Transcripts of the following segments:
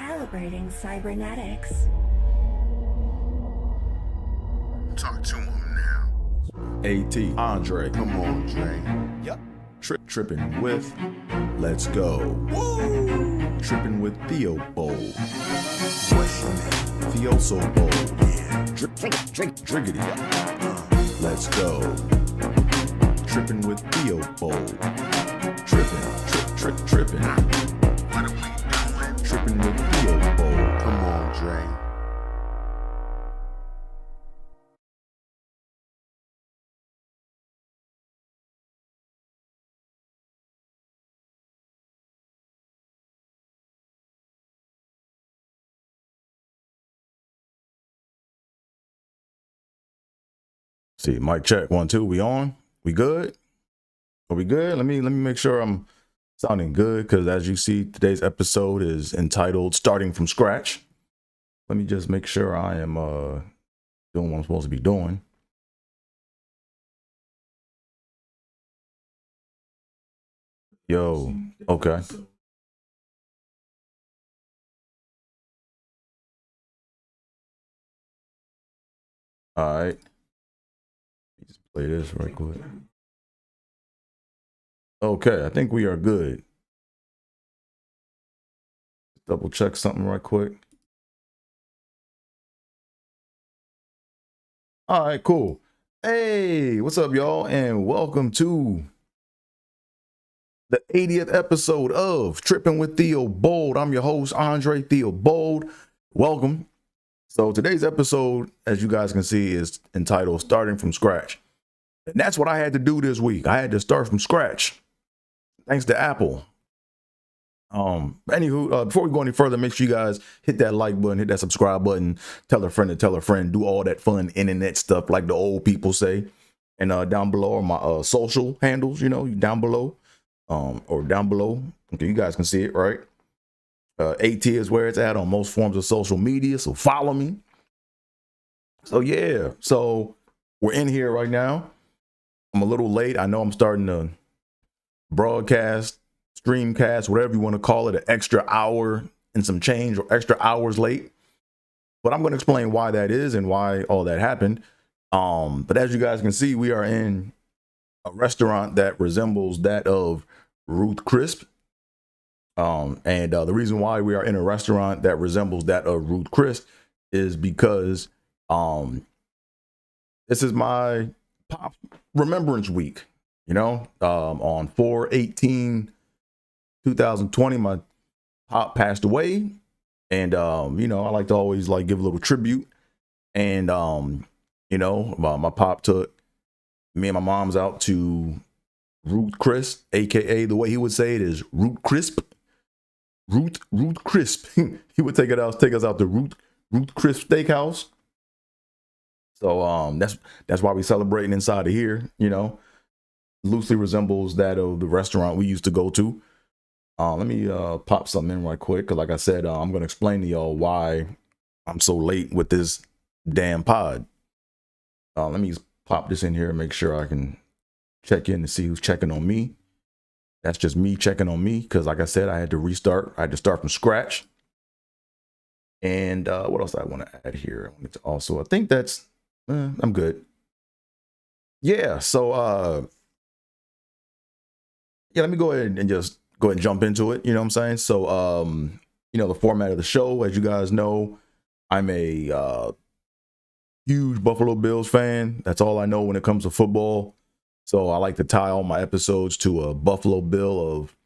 Calibrating cybernetics. Talk to him now. AT, Andre. Come on, Dre. Yep. Trippin with Let's Go. Woo! Trippin with Theobold. What's your name? Theo so bold. Yeah. Driggity. Let's go. Trippin with Theobold. Trippin. What are we doing? Trippin with Theobold. Come on, Dre. See, mic check 1 2. We on? We good? Are we good? Let me make sure I'm sounding good, because as you see, today's episode is entitled Starting from Scratch. Let me just make sure I am doing what I'm supposed to be doing. Yo, okay. All right. Just play this right quick. Okay, I think we are good. Double check something right quick. All right, cool. Hey, what's up, y'all? And welcome to the 80th episode of Trippin with Theobold. I'm your host, Andre Theobold. Welcome. So today's episode, as you guys can see, is entitled Starting from Scratch. And that's what I had to do this week. I had to start from scratch. Thanks to Apple. Anywho, before we go any further, make sure you guys hit that like button, hit that subscribe button, tell a friend to tell a friend, do all that fun internet stuff like the old people say. And down below are my social handles, down below. Or down below. Okay, you guys can see it, right? AT is where it's at on most forms of social media, so follow me. So yeah, so we're in here right now. I'm a little late. I know I'm starting to broadcast, streamcast, whatever you want to call it, an extra hour and some change or extra hours late. But I'm going to explain why that is and why all that happened. But as you guys can see, we are in a restaurant that resembles that of Ruth Crisp. And the reason why we are in a restaurant that resembles that of Ruth Crisp is because this is my pop remembrance week. On 4/18/2020, my pop passed away. And I like to always give a little tribute. And my pop took me and my mom's out to Ruth Crisp, aka the way he would say it is Ruth Crisp. Ruth Crisp. He would take us out to Ruth Crisp Steakhouse. So that's why we celebrating inside of here. Loosely resembles that of the restaurant we used to go to. Let me pop something in right quick, because like I said, I'm gonna explain to y'all why I'm so late with this damn pod. Let me just pop this in here and make sure I can check in to see who's checking on me. That's just me checking on me, because like I said, I had to restart. I had to start from scratch. And what else I want to add here? I wanted to also, I think that's, I'm good. Yeah, so yeah, let me go ahead and just jump into it. You know what I'm saying? So the format of the show, as you guys know, I'm a huge Buffalo Bills fan. That's all I know when it comes to football. So I like to tie all my episodes to a Buffalo Bill of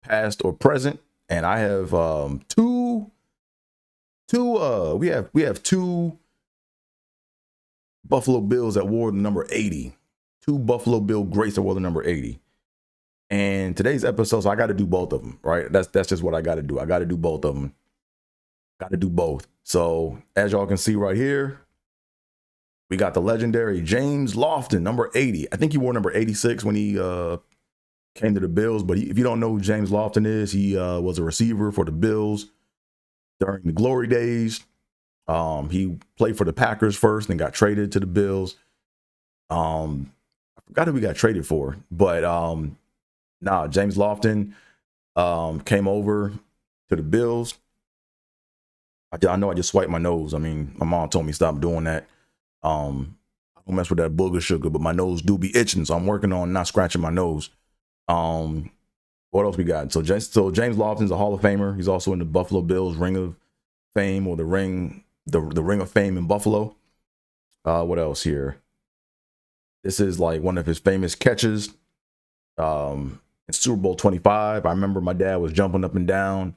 past or present. And I have we have two Buffalo Bills that wore the number 80. Two Buffalo Bill greats that wore the number 80. And today's episode, so I got to do both of them, right? That's just what I got to do. I got to do both of them. Got to do both. So as y'all can see right here, we got the legendary James Lofton, number 80. I think he wore number 86 when he came to the Bills. But if you don't know who James Lofton is, he was a receiver for the Bills during the glory days. He played for the Packers first and got traded to the Bills. I forgot who we got traded for, but James Lofton came over to the Bills. I know I just swiped my nose. I mean, my mom told me stop doing that. I don't mess with that booger sugar, but my nose do be itching, so I'm working on not scratching my nose. What else we got? So James Lofton's a Hall of Famer. He's also in the Buffalo Bills Ring of Fame, or the Ring of Fame in Buffalo. What else here? This is like one of his famous catches. In Super Bowl 25. I remember my dad was jumping up and down,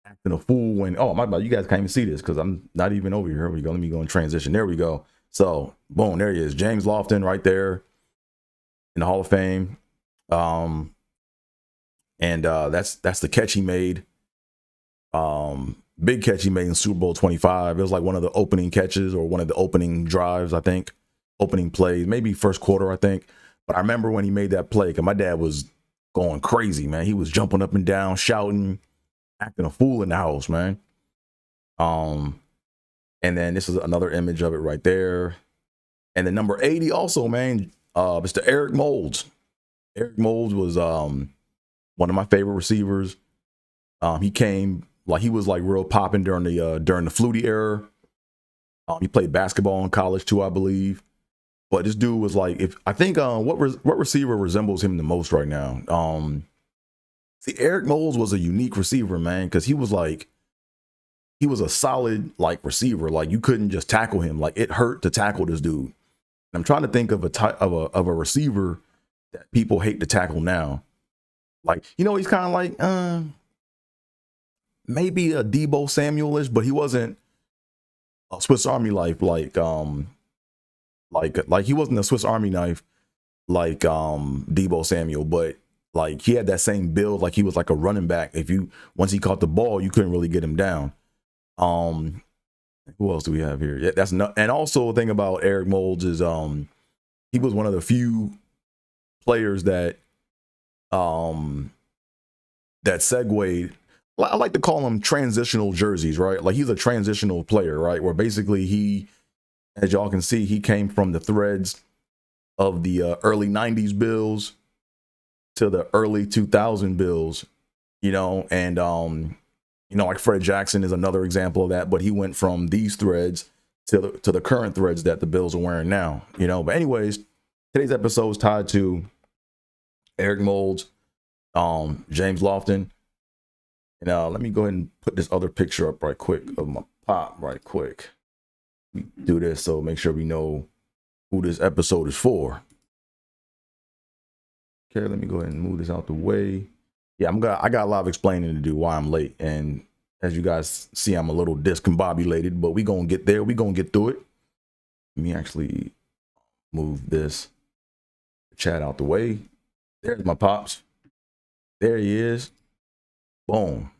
acting a fool when, oh, my bad, you guys can't even see this because I'm not even over here. Here we go. Let me go in transition. There we go. So, boom, there he is. James Lofton right there in the Hall of Fame. That's the catch he made. Big catch he made in Super Bowl 25. It was like one of the opening catches, or one of the opening drives, I think. Opening plays, maybe first quarter, I think. But I remember when he made that play, because my dad was going crazy, man. He was jumping up and down, shouting, acting a fool in the house, man. And then this is another image of it right there. And then number 80 also, man, Mr. Eric Moulds. Eric Moulds was one of my favorite receivers. He came, like, he was like real popping during the Flutie era. He played basketball in college too, I believe. But this dude was like, what receiver resembles him the most right now? See, Eric Moulds was a unique receiver, man, because he was a solid like receiver. Like, you couldn't just tackle him. Like, it hurt to tackle this dude. And I'm trying to think of a receiver that people hate to tackle now. Like, he's kind of like maybe a Debo Samuel-ish, but he wasn't a Swiss Army knife like he wasn't a Swiss Army knife like Debo Samuel, but like he had that same build. Like, he was like a running back. Once he caught the ball, you couldn't really get him down. Who else do we have here? Yeah, and also the thing about Eric Moulds is he was one of the few players that segued. I like to call them transitional jerseys, right? Like, he's a transitional player, right? Where basically he, as y'all can see, he came from the threads of the early 90s Bills to the early 2000 Bills, and like Fred Jackson is another example of that, but he went from these threads to the current threads that the Bills are wearing now, But anyways, today's episode is tied to Eric Moulds, James Lofton. And let me go ahead and put this other picture up right quick of my pop right quick. We do this so make sure we know who this episode is for. Okay, let me go ahead and move this out the way. Yeah, I got a lot of explaining to do why I'm late, and as you guys see, I'm a little discombobulated, but we gonna get there. We gonna get through it. Let me actually move this chat out the way. There's my pops. There he is. Boom.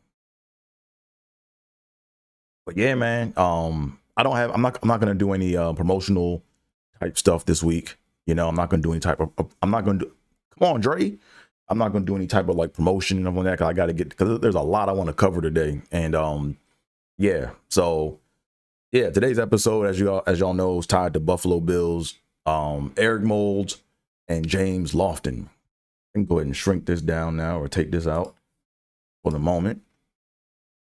But yeah, man. I'm not gonna do any promotional type stuff this week. I'm not gonna do any type of. I'm not gonna do. Come on, Dre. I'm not gonna do any type of like promotion and all that. Cause I gotta get, because there's a lot I want to cover today. And yeah. So yeah, today's episode, as y'all know, is tied to Buffalo Bills, Eric Moulds, and James Lofton. I can go ahead and shrink this down now, or take this out for the moment.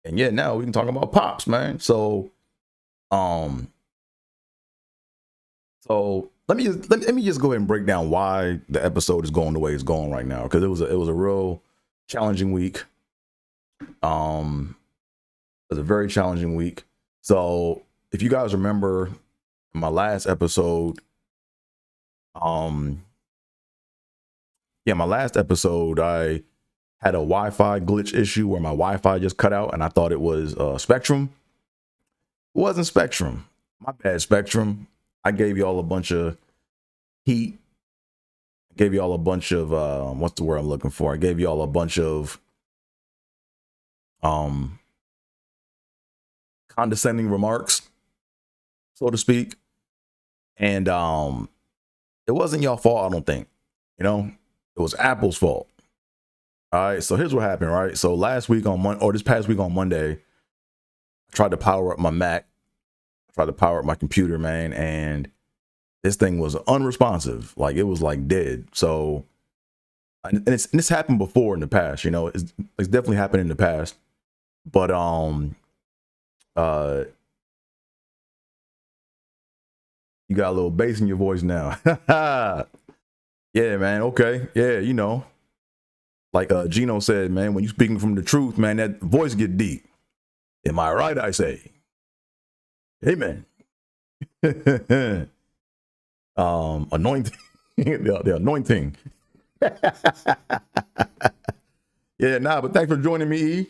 And yeah, now we can talk about pops, man. So let me just go ahead and break down why the episode is going the way it's going right now, because it was a real challenging week. It was a very challenging week. So if you guys remember my last episode, I had a Wi-Fi glitch issue where my Wi-Fi just cut out, and I thought it was Spectrum. It wasn't Spectrum. My bad, Spectrum. I gave y'all a bunch of heat. I gave y'all a bunch of what's the word I'm looking for? I gave y'all a bunch of condescending remarks, so to speak. And it wasn't y'all fault, I don't think. It was Apple's fault. All right, so here's what happened, right? So this past week on Monday, I tried to power up my Mac. I tried to power up my computer, man, and this thing was unresponsive. Like, it was like dead. So, and this happened before in the past, it's definitely happened in the past. But you got a little bass in your voice now. Yeah, man. Okay. Yeah, you know, like Gino said, man, when you speaking from the truth, man, that voice get deep. Am I right? I say, amen. Anointing, the anointing. Yeah, nah, but thanks for joining me, E.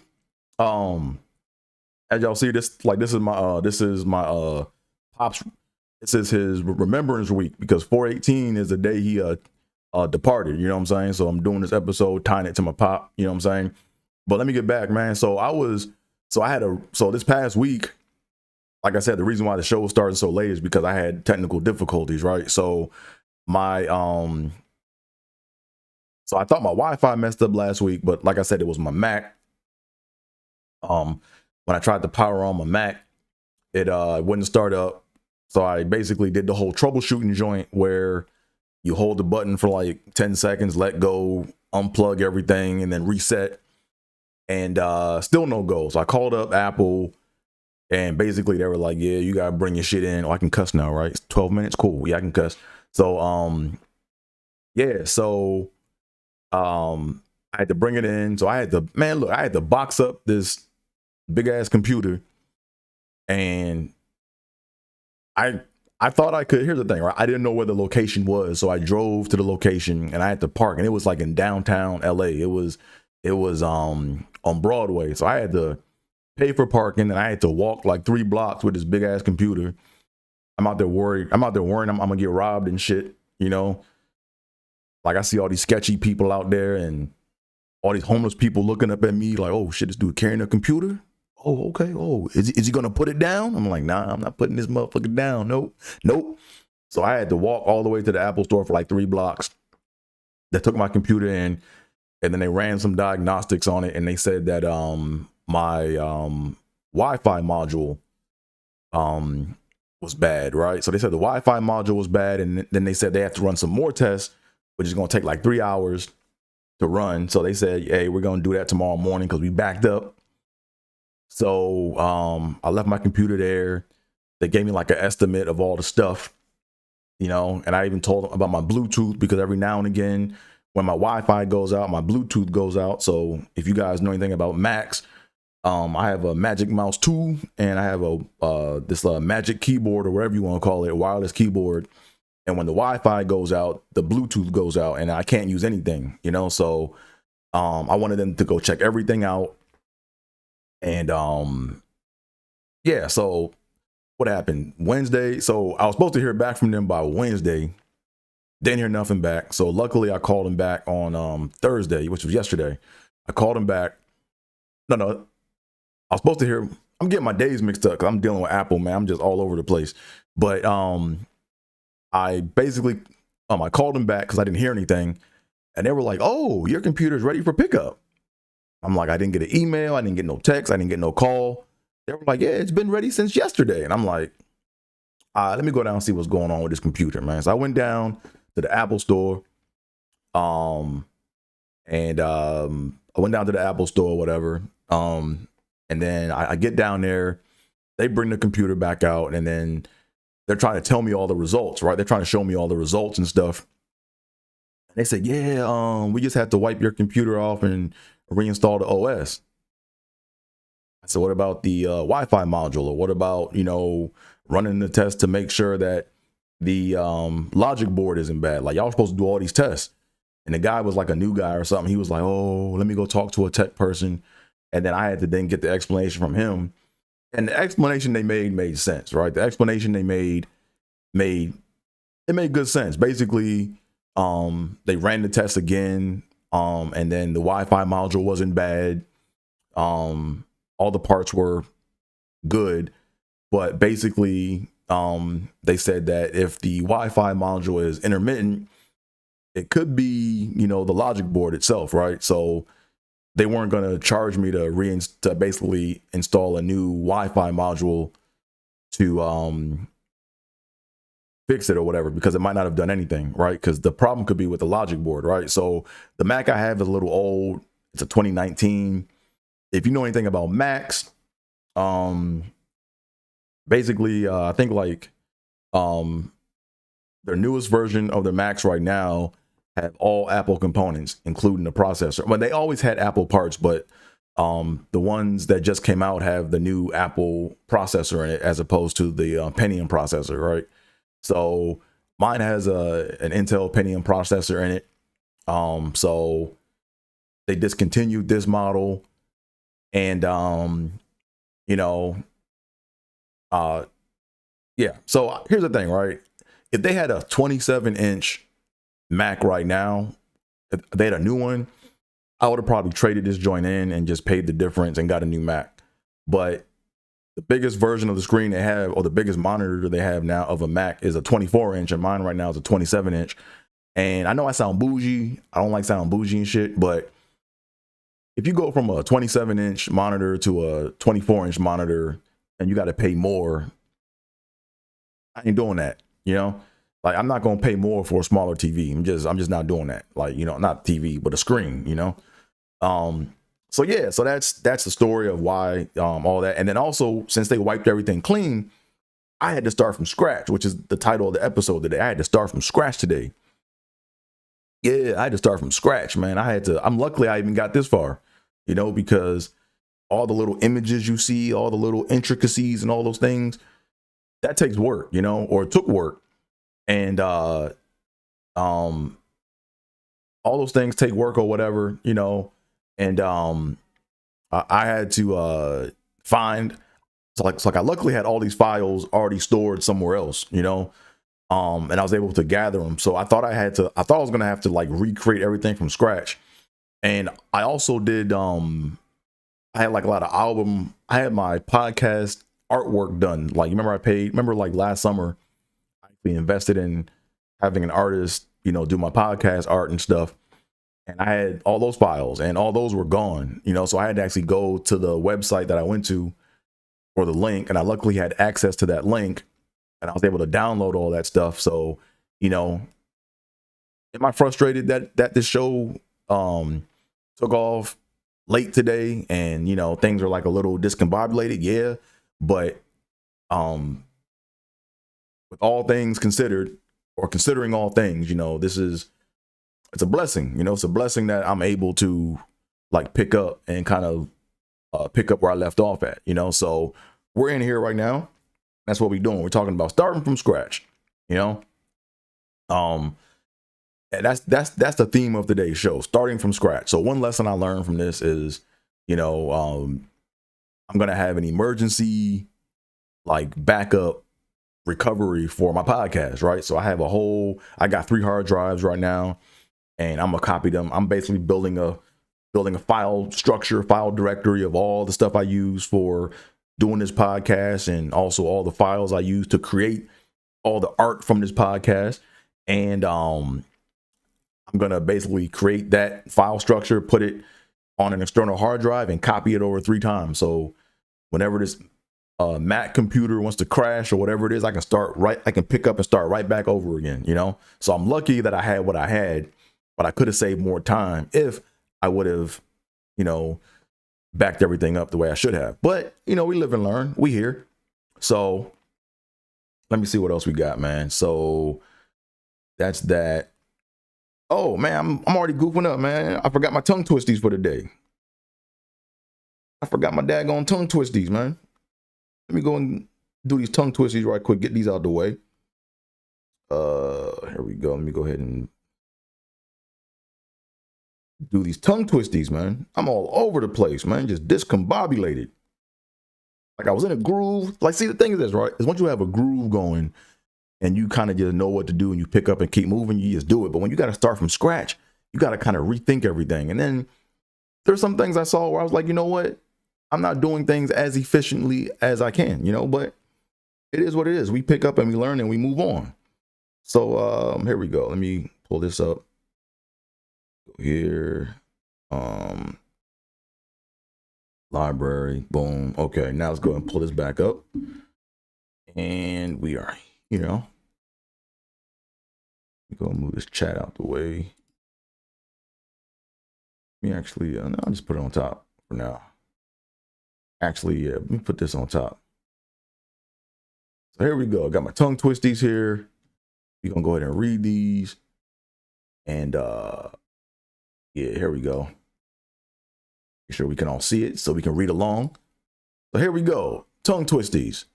As y'all see, this is my pops. This is his remembrance week because 4/18 is the day he departed. You know what I'm saying? So I'm doing this episode tying it to my pop. You know what I'm saying? But let me get back, man. So this past week, like I said, the reason why the show started so late is because I had technical difficulties, right? So my so I thought my Wi-Fi messed up last week, but like I said, it was my Mac. When I tried to power on my Mac, it wouldn't start up. So I basically did the whole troubleshooting joint where you hold the button for like 10 seconds, let go, unplug everything, and then reset. And still no go. So I called up Apple, and basically they were like, yeah, you gotta bring your shit in. Oh, I can cuss now, right? It's 12 minutes, cool. Yeah, I can cuss. So yeah, so I had to bring it in. So I had to box up this big ass computer, and I thought I could. Here's the thing, right? I didn't know where the location was, so I drove to the location and I had to park, and it was like in downtown LA. It was on Broadway, so I had to pay for parking, and I had to walk like 3 blocks with this big ass computer. I'm out there worried. I'm gonna get robbed and shit. You know, like I see all these sketchy people out there and all these homeless people looking up at me like, oh shit, this dude carrying a computer. Oh, okay. Oh, is he gonna put it down? I'm like, nah, I'm not putting this motherfucker down. Nope. So I had to walk all the way to the Apple store for like 3 blocks. They took my computer in, and then they ran some diagnostics on it, and they said that my Wi-Fi module was bad, right? So they said the Wi-Fi module was bad, and then they said they have to run some more tests, which is gonna take like 3 hours to run. So they said, hey, we're gonna do that tomorrow morning because we backed up. So I left my computer there. They gave me like an estimate of all the stuff, you know, and I even told them about my Bluetooth because every now and again, when my Wi-Fi goes out, my Bluetooth goes out. So if you guys know anything about Macs, I have a Magic Mouse 2, and I have this Magic keyboard, or whatever you want to call it, a wireless keyboard. And when the Wi-Fi goes out, the Bluetooth goes out, and I can't use anything, you know. So I wanted them to go check everything out. And yeah, so what happened Wednesday? So I was supposed to hear back from them by Wednesday. Didn't hear nothing back. So luckily I called him back on Thursday, which was yesterday. I called him back. No, I was supposed to hear. I'm getting my days mixed up because I'm dealing with Apple, man. I'm just all over the place. But I basically I called him back because I didn't hear anything. And they were like, oh, your computer's ready for pickup. I'm like, I didn't get an email. I didn't get no text. I didn't get no call. They were like, yeah, it's been ready since yesterday. And I'm like, let me go down and see what's going on with this computer, man. So I went down to the Apple store. I went down to the Apple store or whatever. And then I get down there. They bring the computer back out, and then they're trying to tell me all the results, right? They're trying to show me all the results and stuff. And they said, yeah, we just had to wipe your computer off and reinstall the OS. I said, what about the Wi-Fi module? Or what about, you know, running the test to make sure that the logic board isn't bad? Like, y'all supposed to do all these tests. And the guy was like a new guy or something. He was like, oh, let me go talk to a tech person. And then I had to then get the explanation from him. And the explanation they made sense, right? The explanation they made good sense. Basically, they ran the test again. And then the Wi-Fi module wasn't bad. All the parts were good, but basically, they said that if the Wi-Fi module is intermittent, it could be, you know, the logic board itself, right? So they weren't going to charge me to basically install a new Wi-Fi module to fix it or whatever, because it might not have done anything, right? Because the problem could be with the logic board, right? So the Mac I have is a little old. It's a 2019. if you know anything about Macs, basically, I think like their newest version of the Macs right now have all Apple components, including the processor. Well, they always had Apple parts, but the ones that just came out have the new Apple processor in it, as opposed to the Pentium processor, right? So mine has an Intel Pentium processor in it. So they discontinued this model, and you know, yeah. So here's the thing, right? If they had a 27-inch Mac right now, if they had a new one, I would have probably traded this joint in and just paid the difference and got a new Mac. But the biggest version of the screen they have, or the biggest monitor they have now of a Mac, is a 24-inch, and mine right now is a 27-inch. And I know I sound bougie. I don't like sounding bougie and shit, but if you go from a 27-inch monitor to a 24-inch monitor and you got to pay more, I ain't doing that. You know, like, I'm not going to pay more for a smaller TV. I'm just not doing that. Like, you know, not TV, but a screen, you know? So yeah, so that's the story of why, all that. And then also, since they wiped everything clean, I had to start from scratch, which is the title of the episode today. I had to start from scratch today. Yeah, I had to start from scratch, man. I'm luckily I even got this far, you know, because all the little images you see, all the little intricacies and all those things, that takes work, you know, or it took work. And all those things take work or whatever, you know. And I had to find, so like I luckily had all these files already stored somewhere else, you know. And I was able to gather them. So I thought I was gonna have to like recreate everything from scratch. And I also did I had like a lot of I had my podcast artwork done. Like, remember like last summer, I actually invested in having an artist, you know, do my podcast art and stuff. And I had all those files, and all those were gone, you know, so I had to actually go to the website that I went to for the link, and I luckily had access to that link, and I was able to download all that stuff. So, you know, am I frustrated that this show took off late today, and, you know, things are like a little discombobulated? Yeah, but with all things considered, or considering all things, you know, it's a blessing, you know. It's a blessing that I'm able to like pick up and kind of pick up where I left off at, you know. So we're in here right now. That's what we're doing. We're talking about starting from scratch, you know. And that's the theme of today's show, starting from scratch. So one lesson I learned from this is, you know, I'm gonna have an emergency like backup recovery for my podcast, right? So I got 3 hard drives right now, and I'm gonna copy them. I'm basically building a file structure, file directory of all the stuff I use for doing this podcast, and also all the files I use to create all the art from this podcast. And I'm gonna basically create that file structure, put it on an external hard drive, and copy it over 3 times. So whenever this Mac computer wants to crash or whatever it is, I can pick up and start right back over again, you know. So I'm lucky that I had what I had, but I could have saved more time if I would have, you know, backed everything up the way I should have. But, you know, we live and learn. We here. So let me see what else we got, man. So that's that. Oh man, I'm already goofing up, man. I forgot my tongue twisties for the day. I forgot my daggone tongue twisties, man. Let me go and do these tongue twisties right quick. Get these out the way. Here we go. Let me go ahead and do these tongue twisties, man. I'm all over the place, man. Just discombobulated. Like I was in a groove. Like, see, the thing is this, right? Is once you have a groove going and you kind of just know what to do and you pick up and keep moving, you just do it. But when you got to start from scratch, you got to kind of rethink everything. And then there's some things I saw where I was like, you know what? I'm not doing things as efficiently as I can, you know, but it is what it is. We pick up and we learn and we move on. So here we go. Let me pull this up. Here, library, boom. Okay, now let's go ahead and pull this back up, and we are, you know, go move this chat out the way. Let me actually, no, I'll just put it on top for now. Actually, yeah, let me put this on top. So here we go. I got my tongue twisties here. We're gonna go ahead and read these. And yeah, here we go. Make sure we can all see it so we can read along. So here we go. Tongue twisties.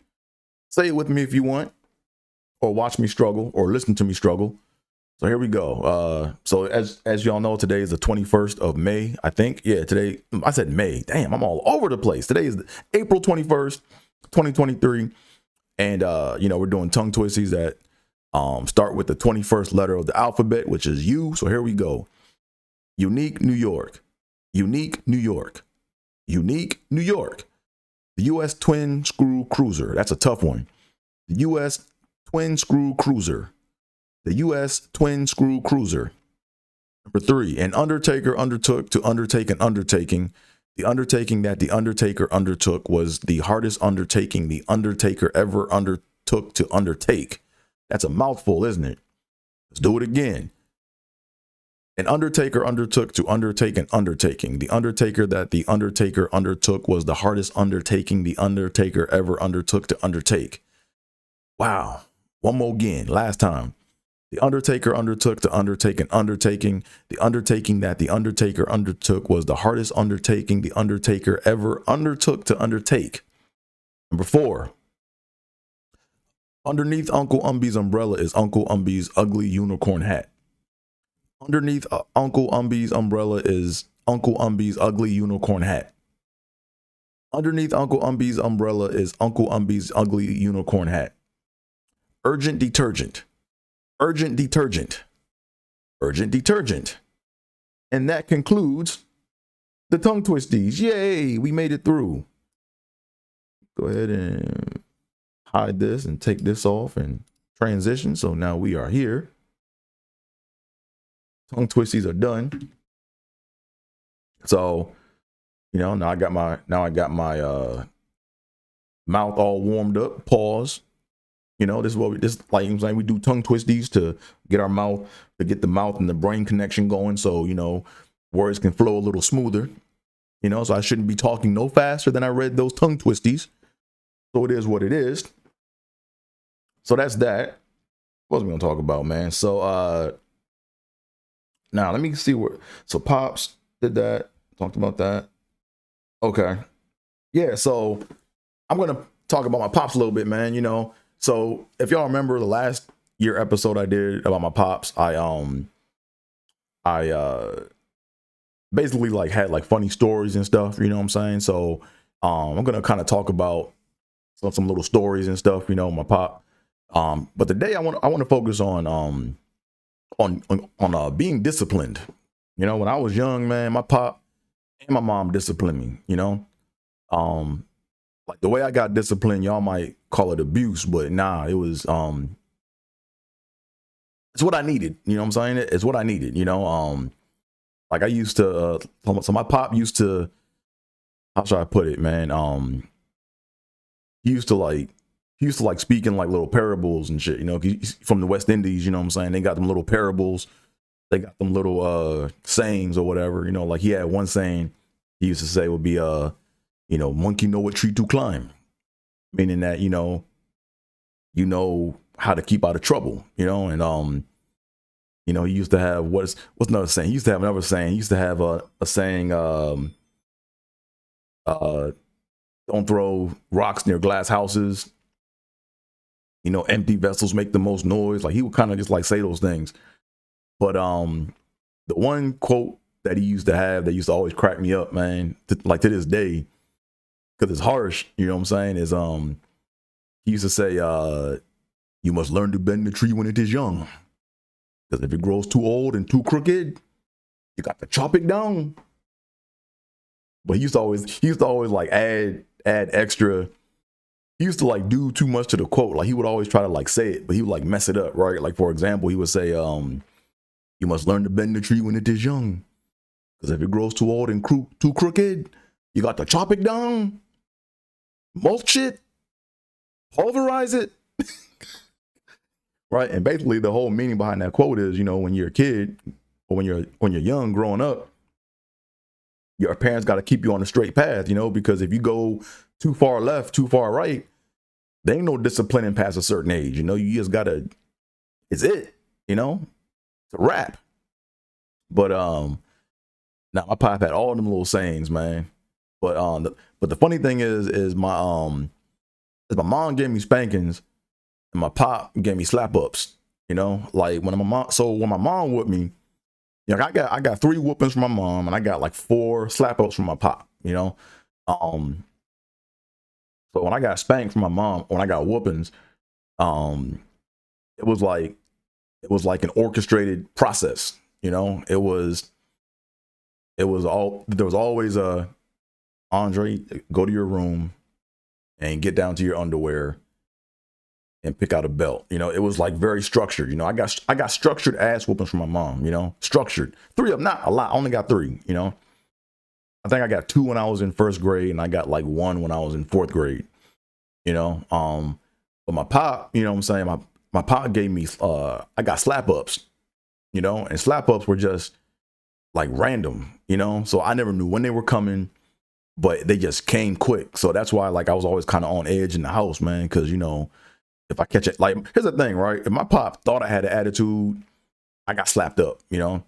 Say it with me if you want, or watch me struggle, or listen to me struggle. So here we go. So as y'all know, today is the 21st of May, I think. Yeah, today, I said May. Damn, I'm all over the place. Today is April 21st, 2023. And, you know, we're doing tongue twisties that start with the 21st letter of the alphabet, which is U. So here we go. Unique, New York. Unique, New York. Unique, New York. The U.S. Twin Screw Cruiser. That's a tough one. The U.S. Twin Screw Cruiser. The U.S. Twin Screw Cruiser. Number 3, an undertaker undertook to undertake an undertaking. The undertaking that the undertaker undertook was the hardest undertaking the undertaker ever undertook to undertake. That's a mouthful, isn't it? Let's do it again. An undertaker undertook to undertake an undertaking. The undertaker that the undertaker undertook was the hardest undertaking the undertaker ever undertook to undertake. Wow. One more again. Last time. The undertaker undertook to undertake an undertaking. The undertaking that the undertaker undertook was the hardest undertaking the undertaker ever undertook to undertake. Number 4. Underneath Uncle Umby's umbrella is Uncle Umby's ugly unicorn hat. Underneath Uncle Umby's umbrella is Uncle Umby's ugly unicorn hat. Underneath Uncle Umby's umbrella is Uncle Umby's ugly unicorn hat. Urgent detergent. Urgent detergent. Urgent detergent. And that concludes the tongue twisties. Yay, we made it through. Go ahead and hide this and take this off and transition. So now we are here. Tongue twisties are done. So, you know, now I got my mouth all warmed up. Pause. You know, this is what we do tongue twisties to get our mouth, to get the mouth and the brain connection going. So, you know, words can flow a little smoother, you know, so I shouldn't be talking no faster than I read those tongue twisties. So it is what it is. So that's that. What was we gonna talk about, man? So, now let me see where, so Pops did that, talked about that. Okay. Yeah. So I'm going to talk about my Pops a little bit, man, you know. So if y'all remember the last year episode I did about my Pops, I basically like had like funny stories and stuff, you know what I'm saying? So I'm gonna kind of talk about some little stories and stuff, you know, my Pop. But today I want to focus on being disciplined. You know, when I was young, man, my Pop and my mom disciplined me, you know. Like the way I got disciplined, y'all might call it abuse, but nah, it was it's what I needed, you know what I'm saying? It's what I needed, you know. Like I used to so my Pop used to, how should I put it, man? He used to like speak in like little parables and shit, you know, he's from the West Indies, you know what I'm saying? They got them little parables, they got them little sayings or whatever, you know, like he had one saying he used to say would be you know, monkey know what tree to climb, meaning that, you know how to keep out of trouble, you know. And you know, he used to have what's another saying? He used to have another saying. He used to have a saying, don't throw rocks near glass houses. You know, empty vessels make the most noise. Like he would kind of just like say those things. But the one quote that he used to have that used to always crack me up, man, like to this day, because it's harsh, you know what I'm saying, is he used to say, you must learn to bend the tree when it is young, because if it grows too old and too crooked, you got to chop it down. But he used to always like add extra. He used to like do too much to the quote. Like he would always try to like say it, but he would like mess it up, right? Like for example, he would say, you must learn to bend the tree when it is young, because if it grows too old and too crooked, you got to chop it down, mulch it, pulverize it. Right. And basically the whole meaning behind that quote is, you know, when you're a kid or when you're young growing up, your parents got to keep you on the straight path, you know, because if you go too far left, too far right, there ain't no disciplining past a certain age. You know, you just gotta, it's it, you know, it's a wrap. But now my pop had all them little sayings, man. But but the funny thing is my mom gave me spankings and my pop gave me slap ups. You know, like when my mom with me, you know, I got 3 whoopings from my mom and I got like 4 slap ups from my pop. You know, so when I got spanked from my mom, when I got whoopings, it was like an orchestrated process. You know, there was always a Andre, go to your room and get down to your underwear and pick out a belt. You know, it was like very structured. You know, I got structured ass whoopings from my mom, you know, structured. 3 of them, not a lot. I only got 3, you know. I think I got 2 when I was in 1st grade and I got like 1 when I was in 4th grade, you know. But my pop, you know what I'm saying? My pop gave me, I got slap ups, you know, and slap ups were just like random, you know. So I never knew when they were coming, but they just came quick. So that's why like I was always kind of on edge in the house, man. Cause you know, if I catch it, like, here's the thing, right? If my pop thought I had an attitude, I got slapped up, you know.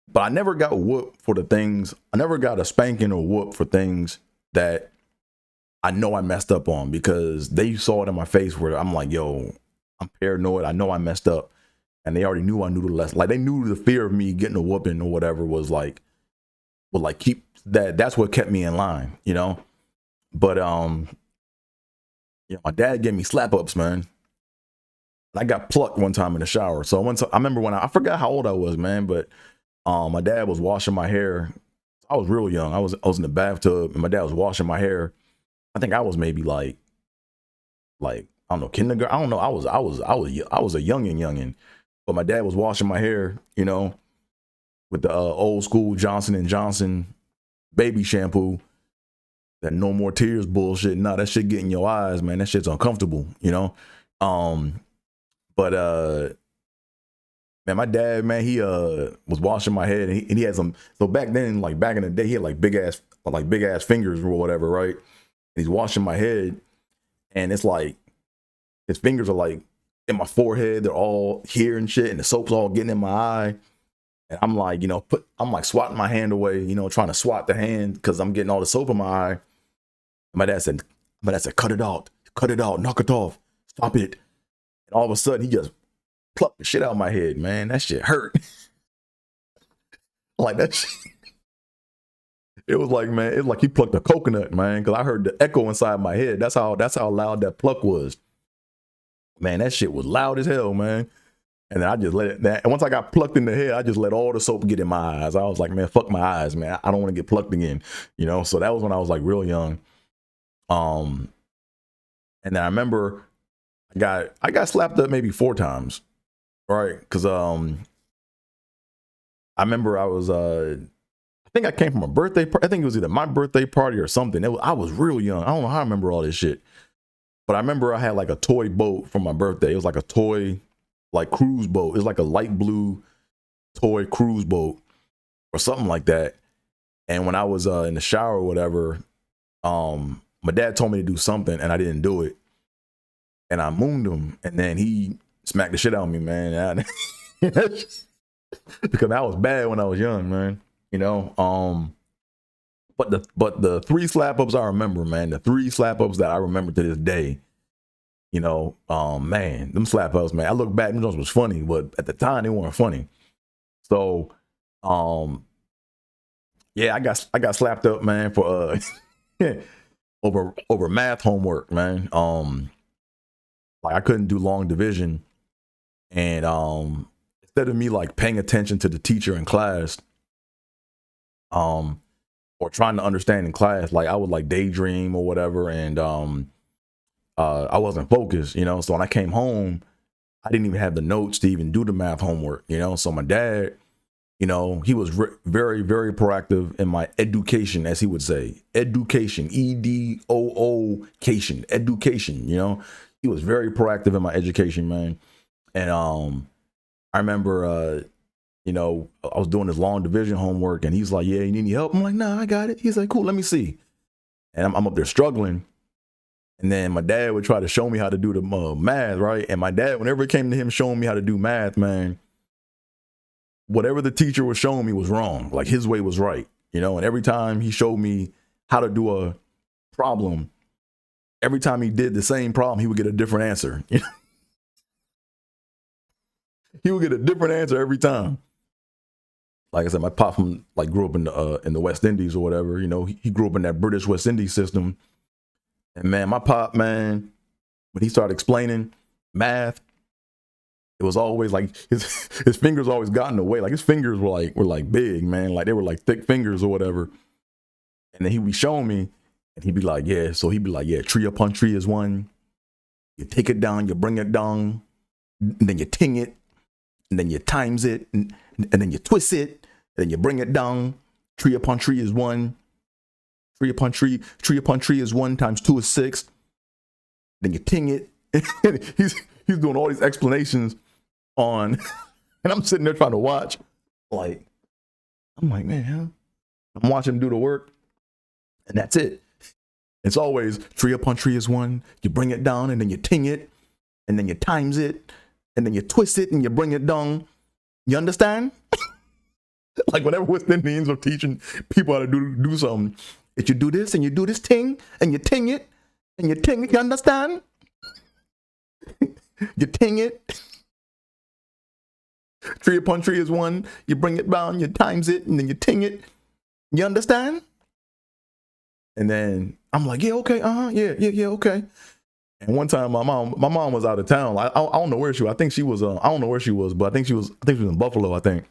But I never got whooped for the things, I never got a spanking or whoop for things that I know I messed up on, because they saw it in my face where I'm like, yo, I'm paranoid. I know I messed up. And they already knew I knew the lesson. Like, they knew the fear of me getting a whooping or whatever was like, would like keep that's what kept me in line, you know. But you know, my dad gave me slap ups, man. I got plucked one time in the shower. So I remember when I forgot how old I was, man, but my dad was washing my hair. I was real young. I was in the bathtub and my dad was washing my hair. I think I was maybe like I don't know, kindergarten. I don't know. I was a youngin'. But my dad was washing my hair, you know, with the old school Johnson & Johnson baby shampoo. That no more tears bullshit. Nah, that shit get in your eyes, man. That shit's uncomfortable, you know. But man, my dad, man, he was washing my head and he had some. So back then, like back in the day, he had like big ass fingers or whatever, right? And he's washing my head, and it's like his fingers are like in my forehead. They're all here and shit, and the soap's all getting in my eye. And I'm like, you know, I'm like swatting my hand away, you know, trying to swat the hand because I'm getting all the soap in my eye. My dad said, cut it out, knock it off, stop it. And all of a sudden, he just plucked the shit out of my head, man. That shit hurt. Like that shit. It was like, man, it was like he plucked a coconut, man, because I heard the echo inside my head. That's how loud that pluck was. Man, that shit was loud as hell, man. And then I just let it, and once I got plucked in the head, I just let all the soap get in my eyes. I was like, man, fuck my eyes, man. I don't want to get plucked again, you know? So that was when I was like real young. And then I remember I got slapped up maybe 4 times, right? Because I remember I was I think I came from a birthday party. I think it was either my birthday party or something. I was real young. I don't know how I remember all this shit, but I remember I had like a toy boat for my birthday. It was like a toy like cruise boat. It was like a light blue toy cruise boat or something like that. And when I was in the shower or whatever, my dad told me to do something and I didn't do it. And I mooned him, and then he smacked the shit out of me, man. Because that was bad when I was young, man. You know. But the 3 slap ups I remember, man. The 3 slap ups that I remember to this day. You know, man, them slap ups, man. I look back, them was funny, but at the time they weren't funny. So, yeah, I got slapped up, man, for over math homework, man. Like I couldn't do long division, and instead of me like paying attention to the teacher in class, or trying to understand in class, like I would like daydream or whatever, and I wasn't focused, you know. So when I came home, I didn't even have the notes to even do the math homework, you know. So my dad, you know, he was very, very proactive in my education, as he would say. Education, EDOO-cation, education, you know. He was very proactive in my education, man. And I remember you know, I was doing this long division homework, and he's like, yeah, you need any help? I'm like, nah, I got it. He's like, cool, let me see. And I'm up there struggling. And then my dad would try to show me how to do the math, right? And my dad, whenever it came to him showing me how to do math, man, whatever the teacher was showing me was wrong. Like his way was right, you know? And every time he showed me how to do a problem, every time he did the same problem, he would get a different answer. He would get a different answer every time. Like I said, my pop like grew up in the West Indies or whatever. You know, he grew up in that British West Indies system. And man, my pop, man, when he started explaining math, it was always like his fingers always got in the way. Like his fingers were like big, man. Like they were like thick fingers or whatever. And then he'd be showing me, and he'd be like, yeah. So he'd be like, yeah, tree upon tree is one. You take it down, you bring it down, and then you ting it, and then you times it, and then you twist it, and then you bring it down. Tree upon tree is one. Tree upon tree is 1 times 2 is 6. Then you ting it. he's doing all these explanations on, and I'm sitting there trying to watch. Like, I'm like, man, I'm watching him do the work, and that's it. It's always tree upon tree is 1. You bring it down, and then you ting it, and then you times it, and then you twist it, and you bring it down. You understand? Like whenever West Indians are teaching people how to do something, if you do this and you do this ting, and you ting it, and you ting it, you understand? You ting it. Tree upon tree is 1. You bring it down, you times it, and then you ting it. You understand? And then I'm like, yeah, okay, yeah, okay. And one time my mom was out of town. I don't know where she was. I think she was. I don't know where she was, but I think she was in Buffalo. I think.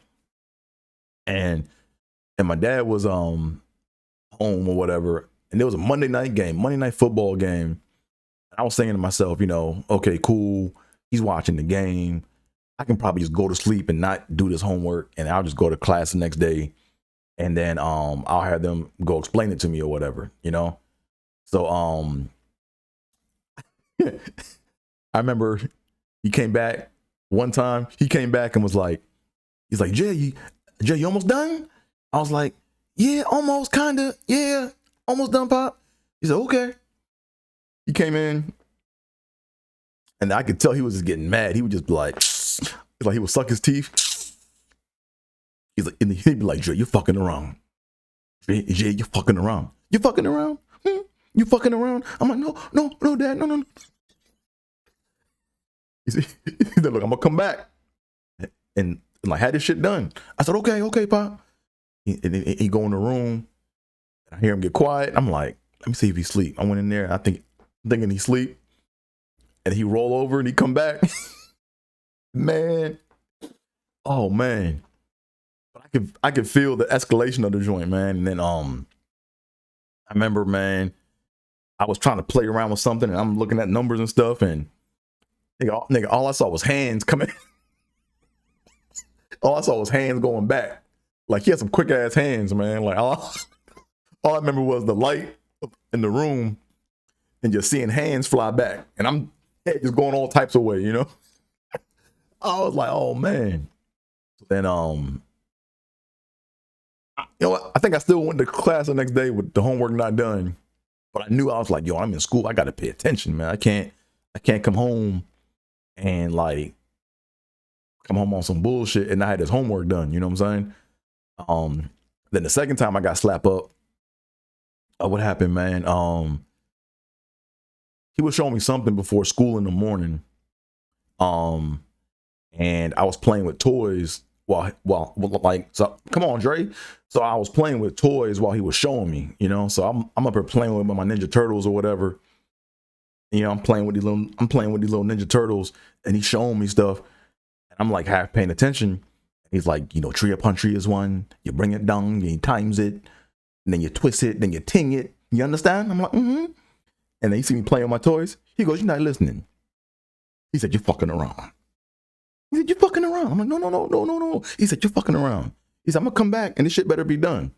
And my dad was home or whatever, and there was a Monday night football game. I was saying to myself, you know, okay, cool. He's watching the game. I can probably just go to sleep and not do this homework, and I'll just go to class the next day, and then I'll have them go explain it to me or whatever, you know. So I remember he came back one time. He came back and was like, he's like, Jay, you almost done? I was like, yeah, almost, kinda, yeah, almost done, Pop. He said, okay. He came in, and I could tell he was just getting mad. He would just be like he would suck his teeth. He's like, and he'd be like, Jay, you're fucking around. Jay, you're fucking around. You fucking around? You fucking around? I'm like, no, Dad, no. He said, look, I'm gonna come back and like had this shit done. I said, okay, Pop. He go in the room, and I hear him get quiet. I'm like, let me see if he sleep. I went in there. I'm thinking he sleep, and he roll over and he come back. Man, oh man, I could feel the escalation of the joint, man. And then I remember, man, I was trying to play around with something, and I'm looking at numbers and stuff, and nigga, all I saw was hands coming. All I saw was hands going back. Like he had some quick ass hands, man. Like all I remember was the light in the room and just seeing hands fly back, and I'm just going all types of way, you know. I was like, oh man. Then you know what? I think I still went to class the next day with the homework not done, but I knew I was like, yo, I'm in school. I got to pay attention, man. I can't come home and like come home on some bullshit and I had this homework done. You know what I'm saying? Then the second time I got slapped up, what happened, man? He was showing me something before school in the morning. And I was playing with toys while like, so come on, Dre. So I was playing with toys while he was showing me, you know. So I'm up here playing with my Ninja Turtles or whatever. You know, I'm playing with these little Ninja Turtles, and he's showing me stuff. And I'm like half paying attention. He's like, you know, tree upon tree is 1. You bring it down, you times it, and then you twist it, then you ting it. You understand? I'm like, mm-hmm. And then he see me playing with my toys. He goes, you're not listening. He said, you're fucking around. He said, you're fucking around. I'm like, no. He said, you're fucking around. He said, I'm gonna come back and this shit better be done.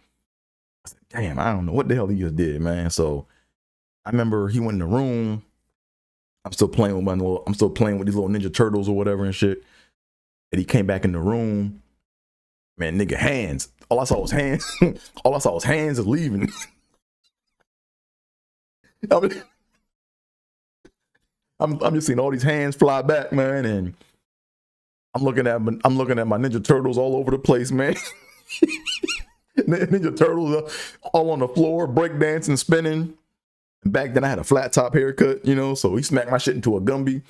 I said, damn, I don't know what the hell he just did, man. So I remember he went in the room. I'm still playing with these little Ninja Turtles or whatever and shit. And he came back in the room, Man, nigga, hands. All I saw was hands. All I saw was hands leaving. I mean, I'm just seeing all these hands fly back, man, and I'm looking at my Ninja Turtles all over the place, man. Ninja Turtles all on the floor, breakdancing, spinning. And back then I had a flat top haircut, you know, so he smacked my shit into a Gumby.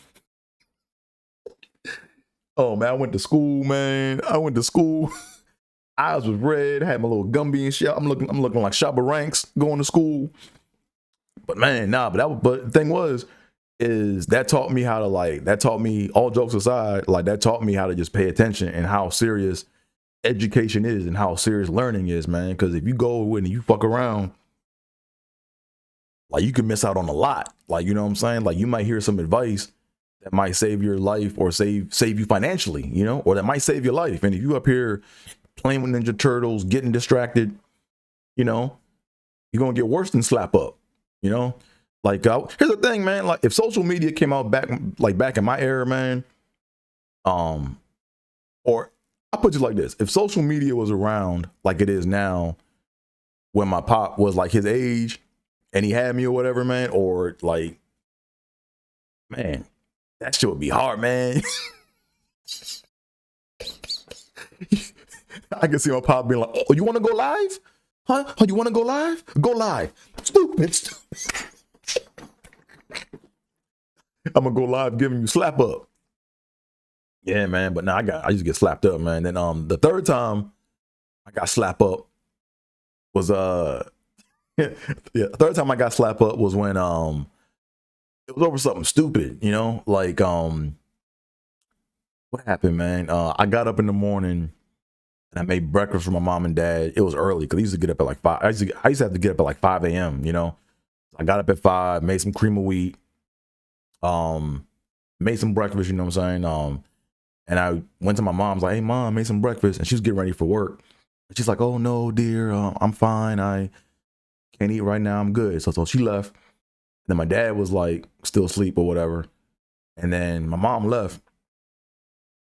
Oh man, I went to school, man. Eyes was red, had my little Gumby and shit. I'm looking like Shabba Ranks going to school. But man, but the thing was, is that taught me how to all jokes aside, like that taught me how to just pay attention and how serious education is and how serious learning is, man. Because if you go and you fuck around, like you can miss out on a lot. Like, you know what I'm saying? Like you might hear some advice that might save your life or save you financially, you know, or that might save your life. And if you up here playing with Ninja Turtles, getting distracted, you know, you're gonna get worse than slap up, you know. Like here's the thing, man. Like if social media came out back in my era, man, or I'll put it like this: if social media was around like it is now, when my pop was like his age and he had me or whatever, man, or like, man, that shit would be hard, man. I can see my pop being like, "Oh, you want to go live? Huh? Oh, you want to go live? Go live, stupid." I'm gonna go live giving you slap up. Yeah, man. But now I just get slapped up, man. Then the third time I got slap up was third time I got slap up was when it was over something stupid, you know, like what happened, man? I got up in the morning and I made breakfast for my mom and dad. It was early because I used to get up at like 5. I used to have to get up at like 5 a.m. You know, I got up at 5, made some cream of wheat, made some breakfast. You know what I'm saying? And I went to my mom's like, "Hey, mom, made some breakfast," and she was getting ready for work. And she's like, "Oh no, dear, I'm fine. I can't eat right now. I'm good." So she left. Then my dad was like still asleep or whatever. And then my mom left.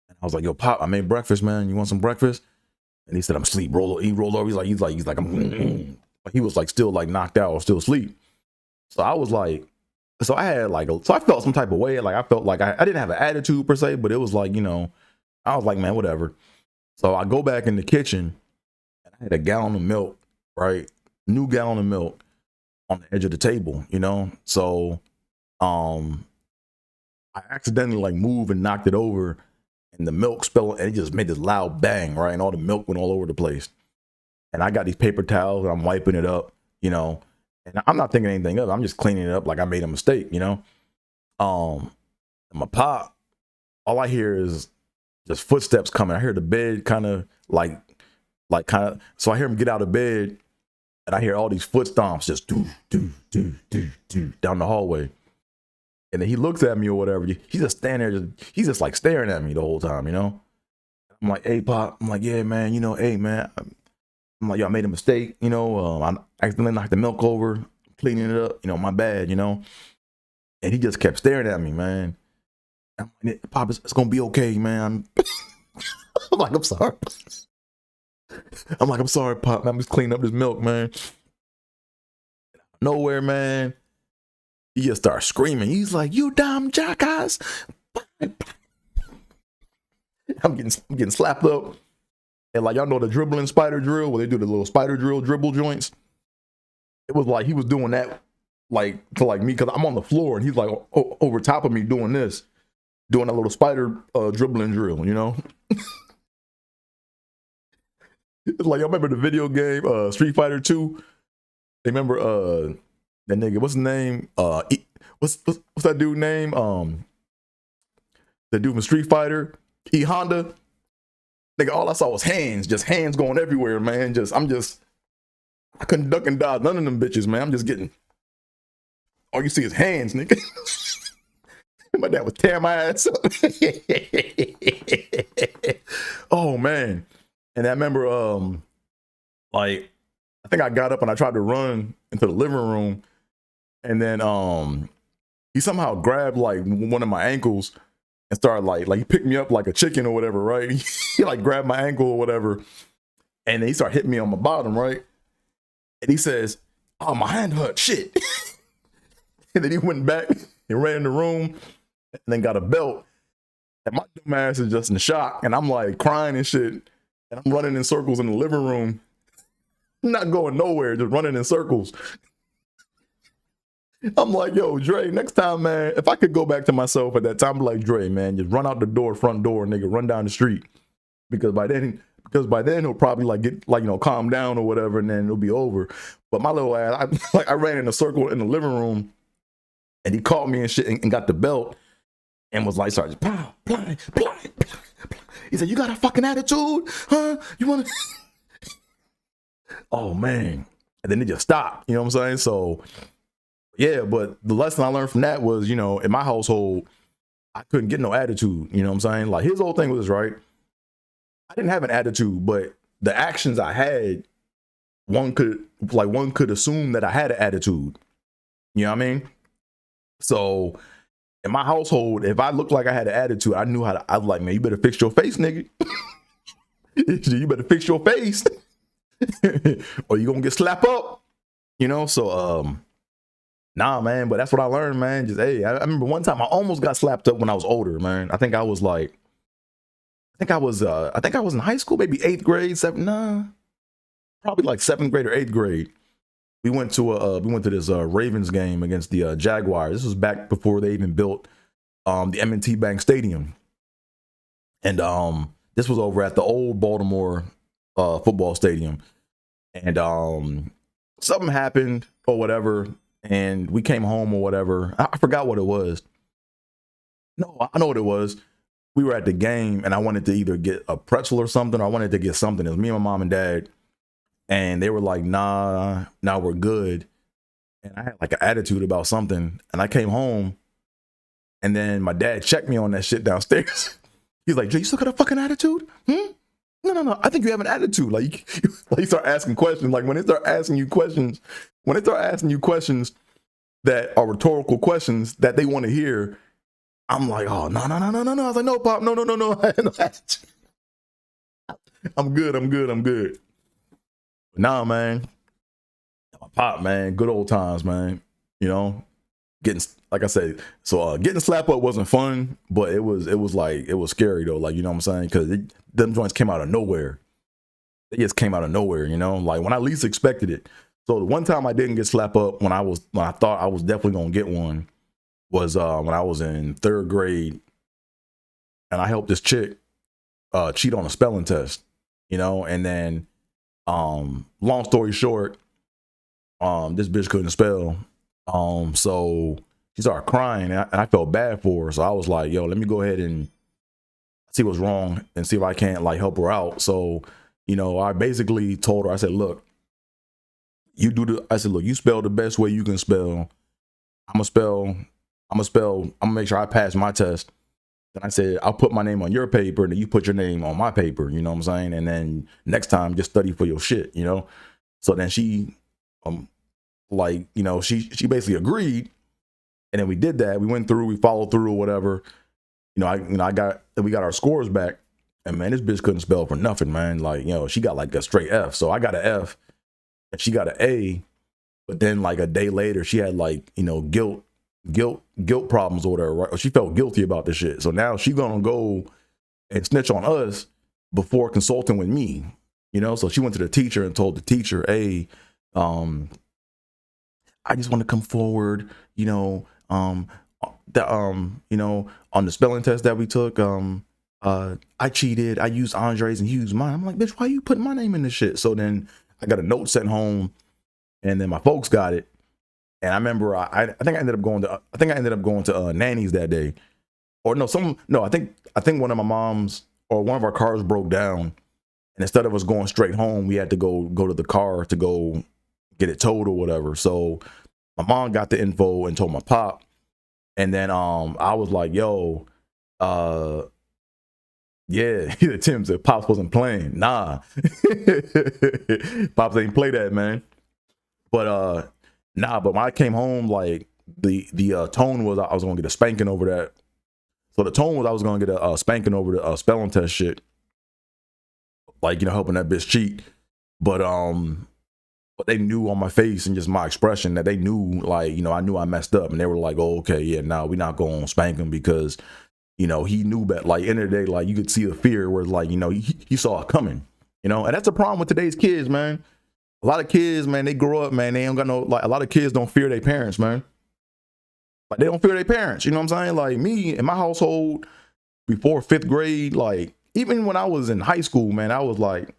And I was like, "Yo, Pop, I made breakfast, man. You want some breakfast?" And he said, "I'm asleep." He rolled over. He's like, I'm he was like still like knocked out or still asleep. So I was like, so I felt some type of way. Like I felt like I didn't have an attitude per se, but it was like, you know, I was like, man, whatever. So I go back in the kitchen and I had a gallon of milk, right? New gallon of milk on the edge of the table, you know? So I accidentally like moved and knocked it over and the milk spilled and it just made this loud bang, right? And all the milk went all over the place. And I got these paper towels and I'm wiping it up, you know? And I'm not thinking anything of it. I'm just cleaning it up like I made a mistake, you know? And my pop, all I hear is just footsteps coming. I hear the bed kind of, so I hear him get out of bed and I hear all these foot stomps just do down the hallway. And then he looks at me or whatever. He's just standing there, he's just like staring at me the whole time, you know? I'm like, "Hey, Pop." I'm like, "Yeah, man, you know, hey, man." I'm like, "Yo, I made a mistake, you know, I accidentally knocked the milk over, cleaning it up, you know, my bad, you know." And he just kept staring at me, man. I'm like, "Pop, it's gonna be okay, man." I'm like, "I'm sorry." I'm like, "I'm sorry, Pop. I'm just cleaning up this milk, man." Nowhere, man. He just starts screaming. He's like, "You dumb jackass." I'm getting slapped up. And like, y'all know the dribbling spider drill where they do the little spider drill dribble joints? It was like he was doing that like to like me because I'm on the floor and he's like over top of me doing this, doing that little spider dribbling drill, you know? It's like, y'all remember the video game Street Fighter 2? They remember that nigga, what's his name? What's that dude name? The dude from Street Fighter, E Honda. Nigga, all I saw was hands, just hands going everywhere, man. I couldn't duck and dodge none of them bitches, man. I'm just getting, all you see is hands, nigga. My dad was tearing my ass up. Oh, man. And I remember, like, I think I got up and I tried to run into the living room. And then he somehow grabbed like one of my ankles and started like he picked me up like a chicken or whatever, right? He like grabbed my ankle or whatever And then he started hitting me on my bottom, right? And he says, "Oh, my hand hurt, shit." And then he went back and ran in the room and then got a belt. And my dumb ass is just in shock. And I'm like crying and shit. And I'm running in circles in the living room. Not going nowhere, just running in circles. I'm like, yo, Dre, next time, man, if I could go back to myself at that time, I'm like, Dre, man, just run out the door, front door, nigga, run down the street. Because by then he'll probably like get like, you know, calm down or whatever, and then it'll be over. But my little ass, I ran in a circle in the living room, and he caught me and shit and got the belt and was like, sorry, pow, ply, ply, ply, ply. He said, "You got a fucking attitude, huh? You wanna?" Oh man. And then it just stopped. You know what I'm saying? So yeah, but the lesson I learned from that was, you know, in my household, I couldn't get no attitude. You know what I'm saying? Like his whole thing was, right, I didn't have an attitude, but the actions I had, one could assume that I had an attitude. You know what I mean? So in my household, if I looked like I had an attitude, I knew how to, I was like, man, you better fix your face, nigga. You better fix your face. Or you gonna get slapped up. You know, so nah, man, but that's what I learned, man. Just hey, I remember one time I almost got slapped up when I was older, man. I think I was in high school, maybe 8th grade, probably like 7th grade or 8th grade. We went to this Ravens game against the Jaguars. This was back before they even built the M&T Bank Stadium. And this was over at the old Baltimore football stadium. And something happened or whatever, and we came home or whatever. I forgot what it was. No, I know what it was. We were at the game, and I wanted to either get a pretzel or something, or I wanted to get something. It was me and my mom and dad, and they were like, nah, we're good. And I had like an attitude about something, and I came home, and then my dad checked me on that shit downstairs. He's like, "Jay, you still got a fucking attitude? No. I think you have an attitude." Like you start asking questions. Like when they start asking you questions that are rhetorical questions that they want to hear, I'm like, "Oh, no. I was like, "No, Pop, no. I had no attitude. I'm good. Nah, man. My Pop, man, good old times, man. You know, getting, like I said, so getting slapped up wasn't fun, but it was scary though. Like, you know what I'm saying? Because them joints came out of nowhere. They just came out of nowhere, you know, like when I least expected it. So the one time I didn't get slapped up when I thought I was definitely gonna get one was when I was in 3rd grade, and I helped this chick cheat on a spelling test, you know, and then long story short, this bitch couldn't spell. So she started crying, and I felt bad for her. So I was like, yo, let me go ahead and see what's wrong and see if I can't like help her out. So, you know, I basically told her, I said, look, you spell the best way you can spell. I'm gonna make sure I pass my test. Then I said, I'll put my name on your paper, and then you put your name on my paper, you know what I'm saying? And then next time just study for your shit, you know? So then she like, you know, she basically agreed. And then we did that. We went through, we followed through or whatever. We got our scores back. And man, this bitch couldn't spell for nothing, man. Like, you know, she got like a straight F. So I got an F and she got an A. But then like a day later, she had like, you know, guilt problems or whatever, right? Or she felt guilty about this shit. So now she gonna go and snitch on us before consulting with me, you know? So she went to the teacher and told the teacher, hey, I just want to come forward, you know, you know, on the spelling test that we took, I cheated. I used Andre's and he used mine. I'm like, bitch, why you putting my name in this shit? So then I got a note sent home, and then my folks got it. And I remember I think I ended up going to Nanny's that day. Or no, I think one of my mom's or one of our cars broke down. And instead of us going straight home, we had to go to the car to go get it towed or whatever. So my mom got the info and told my pop. And then I was like, yo, yeah, Tim said Pops wasn't playing. Nah. Pops ain't play that, man. But but when I came home, like the tone was I was gonna get a spanking over that. So the tone was I was gonna get a spanking over the spelling test shit. like, you know, helping that bitch cheat. But they knew on my face and just my expression that they knew, like, you know, I knew I messed up, and they were like, oh, okay, yeah, no, we're not gonna spank him because, you know, he knew better. Like, end of the day, like, you could see the fear where, like, you know, he saw it coming, you know. And that's the problem with today's kids, man. A lot of kids, man, they grow up, man, they ain't got no, like, a lot of kids don't fear their parents, man. Like, they don't fear their parents, you know what I'm saying? Like, me, in my household, before 5th grade, like, even when I was in high school, man, I was like,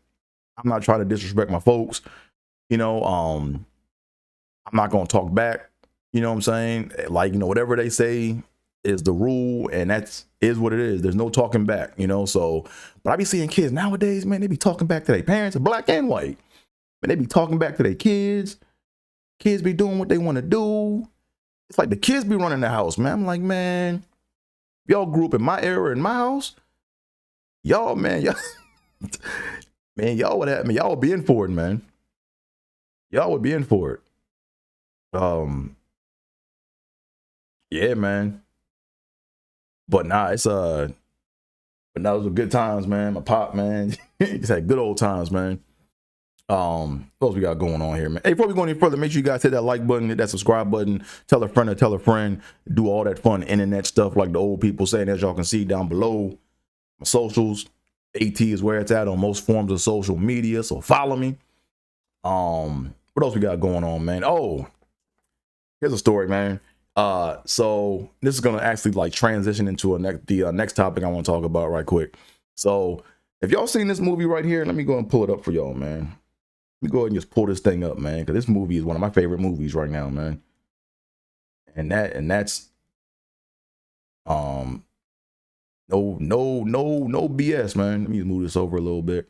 I'm not trying to disrespect my folks. You know, I'm not going to talk back. You know what I'm saying? Like, you know, whatever they say is the rule, and is what it is. There's no talking back, you know? So, but I be seeing kids nowadays, man, they be talking back to their parents, black and white. Man, they be talking back to their kids. Kids be doing what they want to do. It's like the kids be running the house, man. I'm like, man, y'all grew up in my era, in my house. Y'all, man, y'all, man, y'all would have, man, y'all would be in for it, man. Y'all would be in for it. Yeah, man. But nah, but those were good times, man. My pop, man, just had good old times, man. What else we got going on here, man? Hey, before we go any further, make sure you guys hit that like button, hit that subscribe button, tell a friend to tell a friend, do all that fun internet stuff like the old people saying. As y'all can see down below, my socials, AT is where it's at on most forms of social media, so follow me. What else we got going on, man? Oh, here's a story, man. So this is gonna actually like transition into the next topic I want to talk about right quick. So if y'all seen this movie right here, let me go and pull it up for y'all, man. Let me go ahead and just pull this thing up, man, because this movie is one of my favorite movies right now, man. And that's no BS, man. Let me move this over a little bit.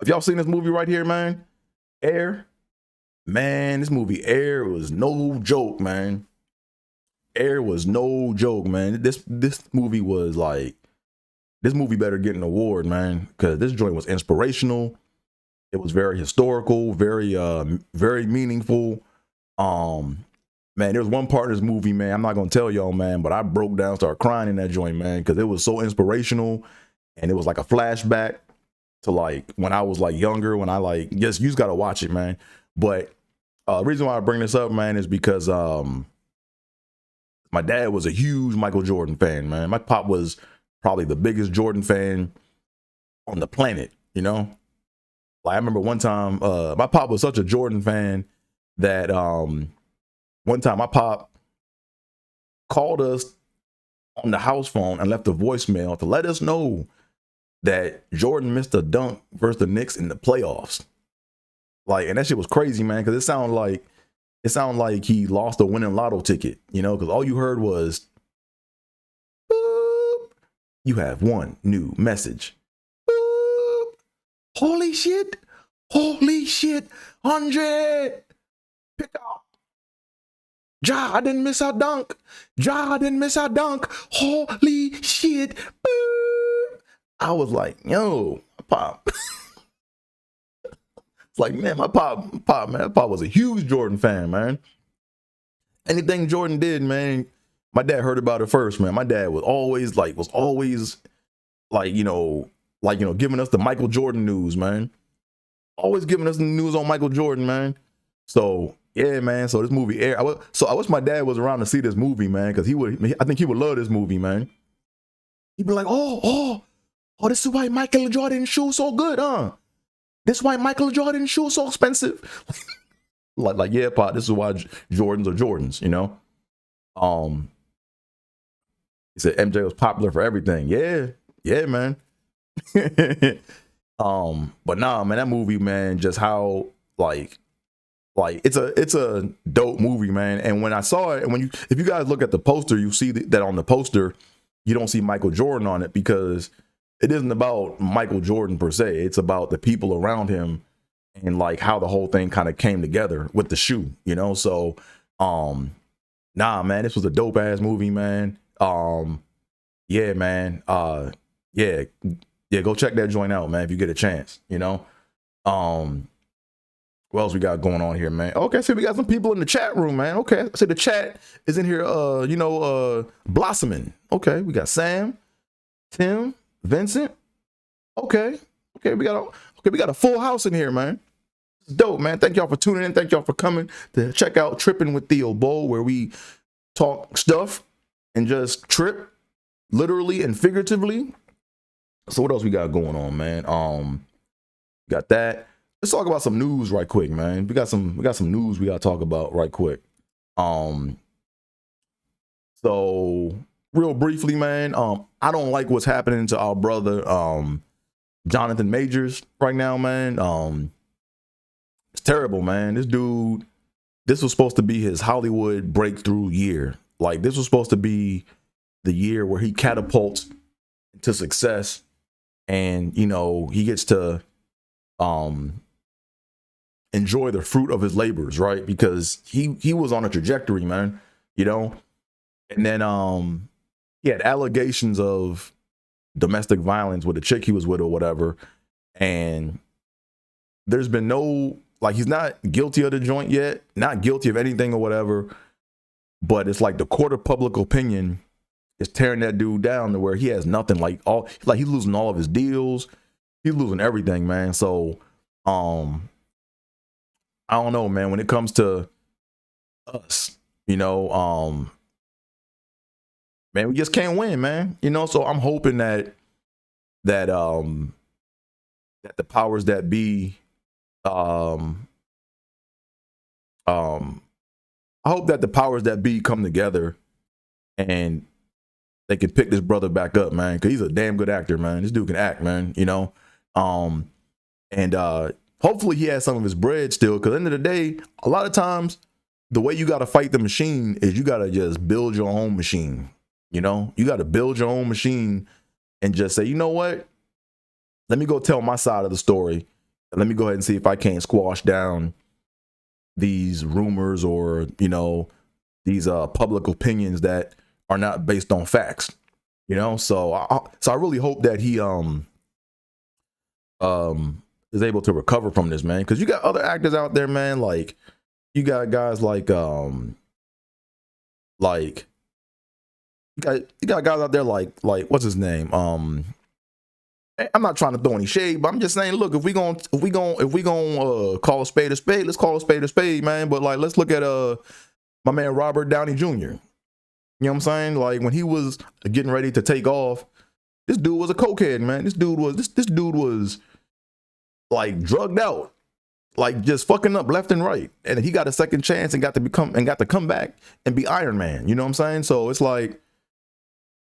If y'all seen this movie right here, man, Air, man, this movie Air was no joke, man. Air was no joke, man. This movie was like, this movie better get an award, man, because this joint was inspirational. It was very historical, very meaningful. Man, there was one part of this movie, man, I'm not gonna tell y'all, man, but I broke down, started crying in that joint, man, because it was so inspirational, and it was like a flashback to like when I was like younger, when I like, yes, you just gotta watch it, man. But the reason why I bring this up, man, is because my dad was a huge Michael Jordan fan, man. My pop was probably the biggest Jordan fan on the planet, you know? Like, I remember one time, my pop was such a Jordan fan that one time my pop called us on the house phone and left a voicemail to let us know that Jordan missed a dunk versus the Knicks in the playoffs. Like, and that shit was crazy, man, because it sounded like he lost a winning lotto ticket, you know, because all you heard was, boop, you have one new message. Boop, holy shit, 100. Pick up. Ja, I didn't miss a dunk. Ja, I didn't miss a dunk. Holy shit. Boop. I was like, yo, pop. It's like, man, my pop, man, my pop was a huge Jordan fan, man. Anything Jordan did, man, my dad heard about it first, man. My dad was always like, giving us the Michael Jordan news, man. Always giving us the news on Michael Jordan, man. So yeah, man. So this movie Air. I wish my dad was around to see this movie, man, because I think he would love this movie, man. He'd be like, oh, this is why Michael Jordan's shoes so good, huh? This is why Michael Jordan's shoes so expensive. like, yeah, Pop, this is why Jordans are Jordans, you know? He said MJ was popular for everything. Yeah, man. But nah, man, that movie, man, just how like it's a dope movie, man. And when I saw it, and if you guys look at the poster, you see that on the poster, you don't see Michael Jordan on it, because it isn't about Michael Jordan per se. It's about the people around him and like how the whole thing kind of came together with the shoe, you know? So, nah, man, this was a dope ass movie, man. Yeah, man. Yeah, go check that joint out, man, if you get a chance, you know? What else we got going on here, man? Okay, so we got some people in the chat room, man. Okay, I see the chat is in here, blossoming. Okay, we got Sam, Tim, Vincent. Okay. We got a full house in here, man. It's dope, man. Thank y'all for tuning in. Thank y'all for coming to check out Trippin' with Theobold, where we talk stuff and just trip, literally and figuratively. So what else we got going on, man? Got that. Let's talk about some news right quick, man. We got some news we gotta talk about right quick. So real briefly, man, I don't like what's happening to our brother Jonathan Majors right now, man. It's terrible, man. This dude, this was supposed to be his Hollywood breakthrough year. Like, this was supposed to be the year where he catapults into success, and you know, he gets to enjoy the fruit of his labors, right? Because he was on a trajectory, man, you know. And then he had allegations of domestic violence with a chick he was with or whatever, and there's been no, like, he's not guilty of the joint yet, not guilty of anything or whatever, but it's like the court of public opinion is tearing that dude down to where he has nothing. Like, he's losing all of his deals, he's losing everything, man. So I don't know, man, when it comes to us, you know, man, we just can't win, man, you know. So I'm hoping that the powers that be, I hope that the powers that be come together and they can pick this brother back up, man, because he's a damn good actor, man. This dude can act, man, you know. And hopefully he has some of his bread still, because at the end of the day, a lot of times the way you got to fight the machine is you got to just build your own machine. You know, you got to build your own machine and just say, you know what, let me go tell my side of the story. Let me go ahead and see if I can't squash down these rumors or, you know, these public opinions that are not based on facts, you know. So I really hope that he is able to recover from this, man, because you got other actors out there, man. Like, you got guys like you got guys out there like what's his name? I'm not trying to throw any shade, but I'm just saying, look, if we gonna call a spade, let's call a spade, man. But like, let's look at my man Robert Downey Jr. You know what I'm saying? Like, when he was getting ready to take off, this dude was a cokehead, man. This dude was like drugged out, like just fucking up left and right. And he got a second chance and got to come back and be Iron Man. You know what I'm saying? So it's like,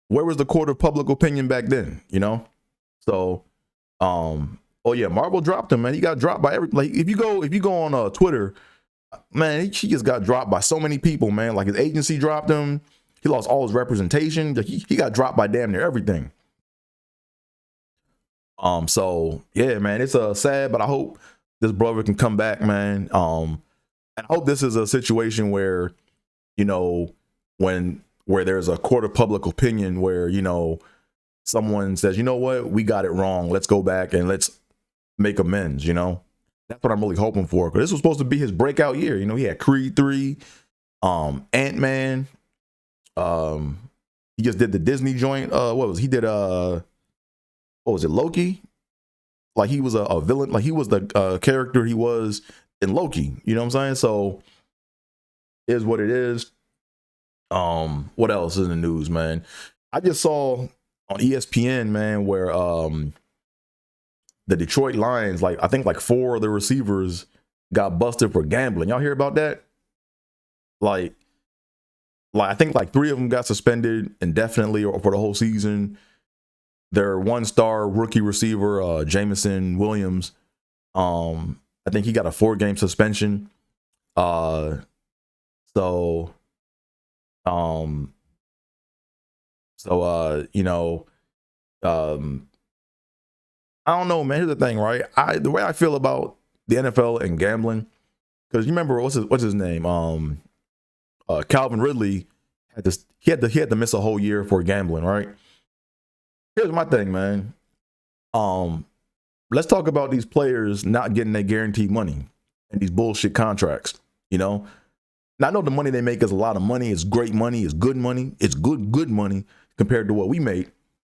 where was the court of public opinion back then? You know? So, oh yeah, Marvel dropped him, man. He got dropped by like, if you go on Twitter, man, he just got dropped by so many people, man. Like, his agency dropped him. He lost all his representation. He got dropped by damn near everything. So yeah, man, it's sad, but I hope this brother can come back, man. And I hope this is a situation where, you know, where there's a court of public opinion where, you know, someone says, you know what, we got it wrong. Let's go back and let's make amends, you know. That's what I'm really hoping for, because this was supposed to be his breakout year. You know, he had Creed 3, Ant-Man. He just did the Disney joint. He did what was it, Loki? Like, he was a villain. Like, he was the character he was in Loki. You know what I'm saying? So, is what it is. What else is in the news, man? I just saw on ESPN, man, where the Detroit Lions, like, I think like 4 of the receivers got busted for gambling. Y'all hear about that? Like I think like 3 of them got suspended indefinitely or for the whole season. Their 1-star rookie receiver, Jameson Williams, I think he got a 4-game suspension. You know, I don't know, man. Here's the thing, right? The way I feel about the NFL and gambling, because you remember what's his name? Calvin Ridley had to miss a whole year for gambling, right? Here's my thing, man. Let's talk about these players not getting their guaranteed money and these bullshit contracts. You know, now, I know the money they make is a lot of money. It's great money. It's good money. It's good money compared to what we make.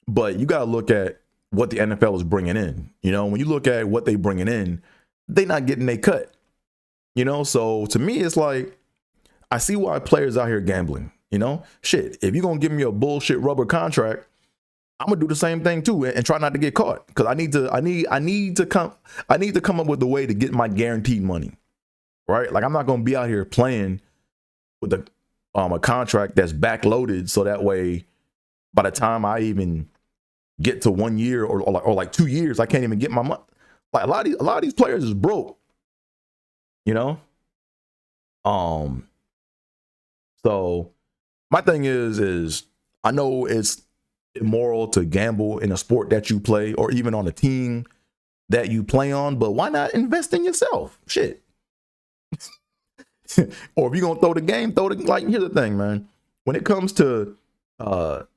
But you got to look at what the NFL is bringing in. You know, when you look at what they bringing in, they not getting their cut. You know, so to me, it's like, I see why players out here gambling. You know, shit, if you're going to give me a bullshit rubber contract, I'm gonna do the same thing too and try not to get caught, because I need to come up with a way to get my guaranteed money, right? Like, I'm not gonna be out here playing with a contract that's backloaded, so that way by the time I even get to 1 year or like 2 years, I can't even get my money. Like, a lot of these players is broke, you know. So my thing is I know it's immoral to gamble in a sport that you play or even on a team that you play on, but why not invest in yourself? Shit. Or if you're gonna throw the game, like, here's the thing, man. When it comes to what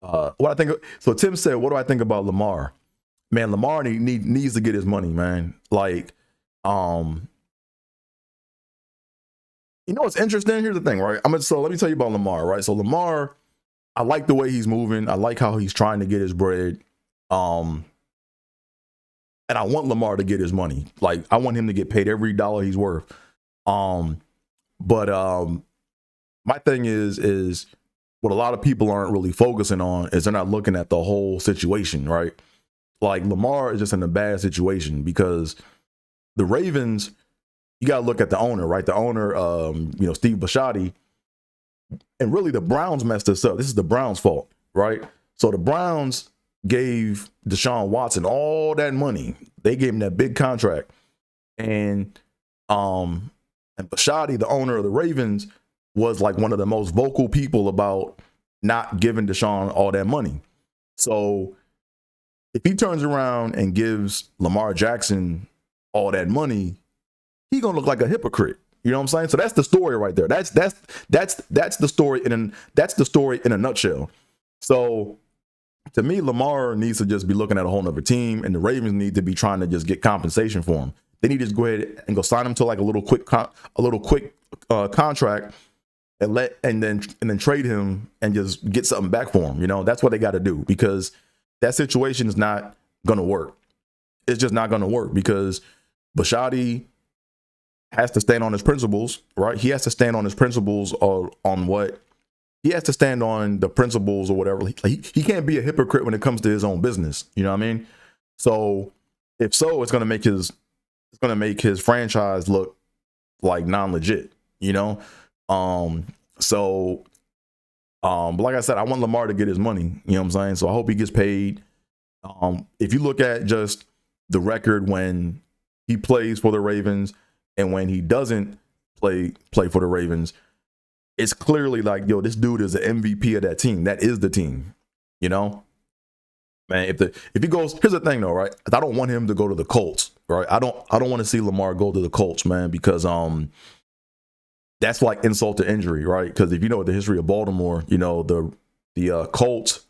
I think, so Tim said, what do I think about Lamar? Man, Lamar needs to get his money, man. Like, you know what's interesting? Here's the thing, right? So let me tell you about Lamar, right? So Lamar, I like the way he's moving. I like how he's trying to get his bread. And I want Lamar to get his money. Like, I want him to get paid every dollar he's worth. But my thing is what a lot of people aren't really focusing on is they're not looking at the whole situation, right? Like, Lamar is just in a bad situation because the Ravens, you got to look at the owner, right? The owner, Steve Bisciotti. And really, the Browns messed this up. This is the Browns' fault, right? So the Browns gave Deshaun Watson all that money. They gave him that big contract. And Bisciotti, the owner of the Ravens, was like one of the most vocal people about not giving Deshaun all that money. So if he turns around and gives Lamar Jackson all that money, he's gonna look like a hypocrite. You know what I'm saying? So that's the story right there. That's the story in a nutshell. So to me, Lamar needs to just be looking at a whole nother team, and the Ravens need to be trying to just get compensation for him. They need to just go ahead and go sign him to like a little quick contract and then trade him and just get something back for him. You know, that's what they got to do, because that situation is not gonna work. It's just not gonna work because Bisciotti has to stand on his principles, right? He has to stand on his principles on what he has to stand on, the principles or whatever. He can't be a hypocrite when it comes to his own business. You know what I mean? So if so, it's going to make his franchise look like non-legit, you know? But like I said, I want Lamar to get his money, you know what I'm saying? So I hope he gets paid. If you look at just the record when he plays for the Ravens and when he doesn't play for the Ravens, it's clearly like, yo, this dude is the MVP of that team. That is the team, you know? Man, if he goes, here's the thing though, right? I don't want him to go to the Colts, right? I don't want to see Lamar go to the Colts, man, because that's like insult to injury, right? Because if you know the history of Baltimore, you know, the Colts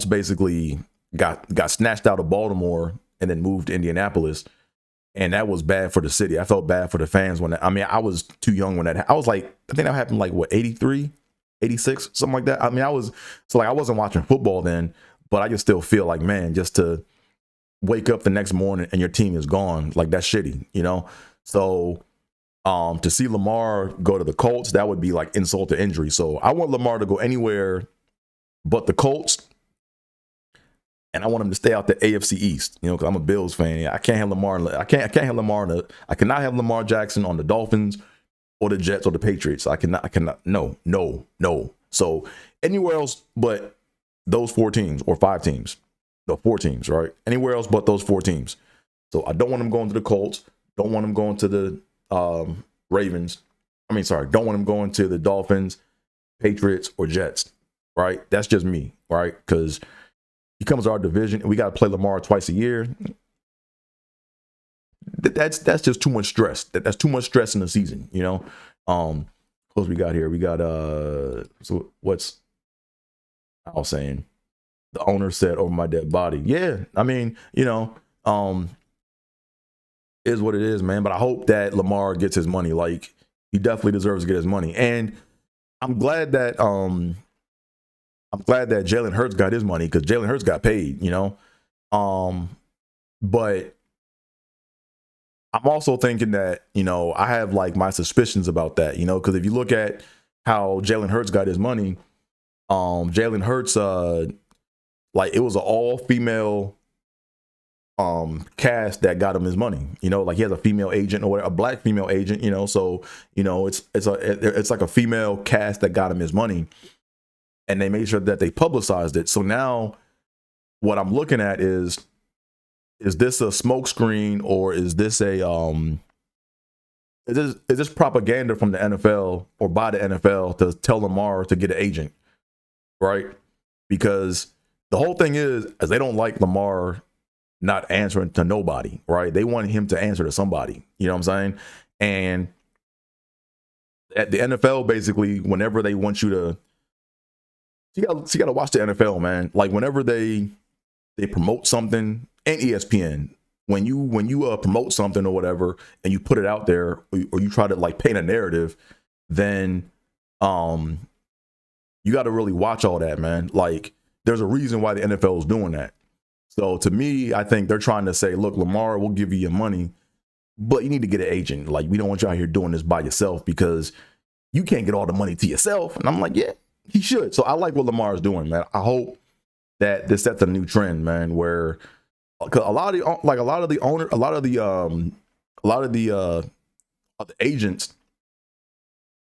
basically got snatched out of Baltimore and then moved to Indianapolis. And that was bad for the city. I felt bad for the fans I was too young when I was like, I think that happened like what, 83, 86, something like that. I wasn't watching football then, but I just still feel like, man, just to wake up the next morning and your team is gone, like that's shitty, you know? So to see Lamar go to the Colts, that would be like insult to injury. So I want Lamar to go anywhere but the Colts. And I want him to stay out the AFC East, you know, because I'm a Bills fan. I can't have Lamar. I cannot have Lamar Jackson on the Dolphins or the Jets or the Patriots. I cannot. No. So anywhere else but those 4 teams or 5 teams, the 4 teams, right? Anywhere else but those 4 teams. So I don't want him going to the Colts. Don't want him going to the Ravens. Don't want him going to the Dolphins, Patriots, or Jets, right? That's just me, right? Because he comes to our division and we got to play Lamar twice a year. That's just too much stress. That's too much stress in the season, you know. What we got here? We got so what's I was saying? The owner said over my dead body. Yeah, I mean, you know, is what it is, man. But I hope that Lamar gets his money. Like, he definitely deserves to get his money. And I'm glad that I'm glad that Jalen Hurts got his money because Jalen Hurts got paid, you know. But I'm also thinking that, you know, I have like my suspicions about that, you know, because if you look at how Jalen Hurts got his money, Jalen Hurts, like it was an all female cast that got him his money, you know, like he has a female agent or a black female agent, you know, so you know it's like a female cast that got him his money, and they made sure that they publicized it. So now what I'm looking at is this a smokescreen, or is this a is this propaganda from the NFL or by the NFL to tell Lamar to get an agent, right? Because the whole thing is they don't like Lamar not answering to nobody, right? They want him to answer to somebody, you know what I'm saying? And at the NFL, basically, whenever they want you to, you got to watch the NFL, man. Like whenever they promote something, and ESPN, when you promote something or whatever, and you put it out there, or you try to like paint a narrative, then you got to really watch all that, man. Like there's a reason why the NFL is doing that. So to me, I think they're trying to say, look, Lamar, we'll give you your money, but you need to get an agent. Like, we don't want you out here doing this by yourself because you can't get all the money to yourself. And I'm like, yeah, he should. So I like what Lamar is doing, man. I hope that this sets a new trend, man, where cause a lot of the agents,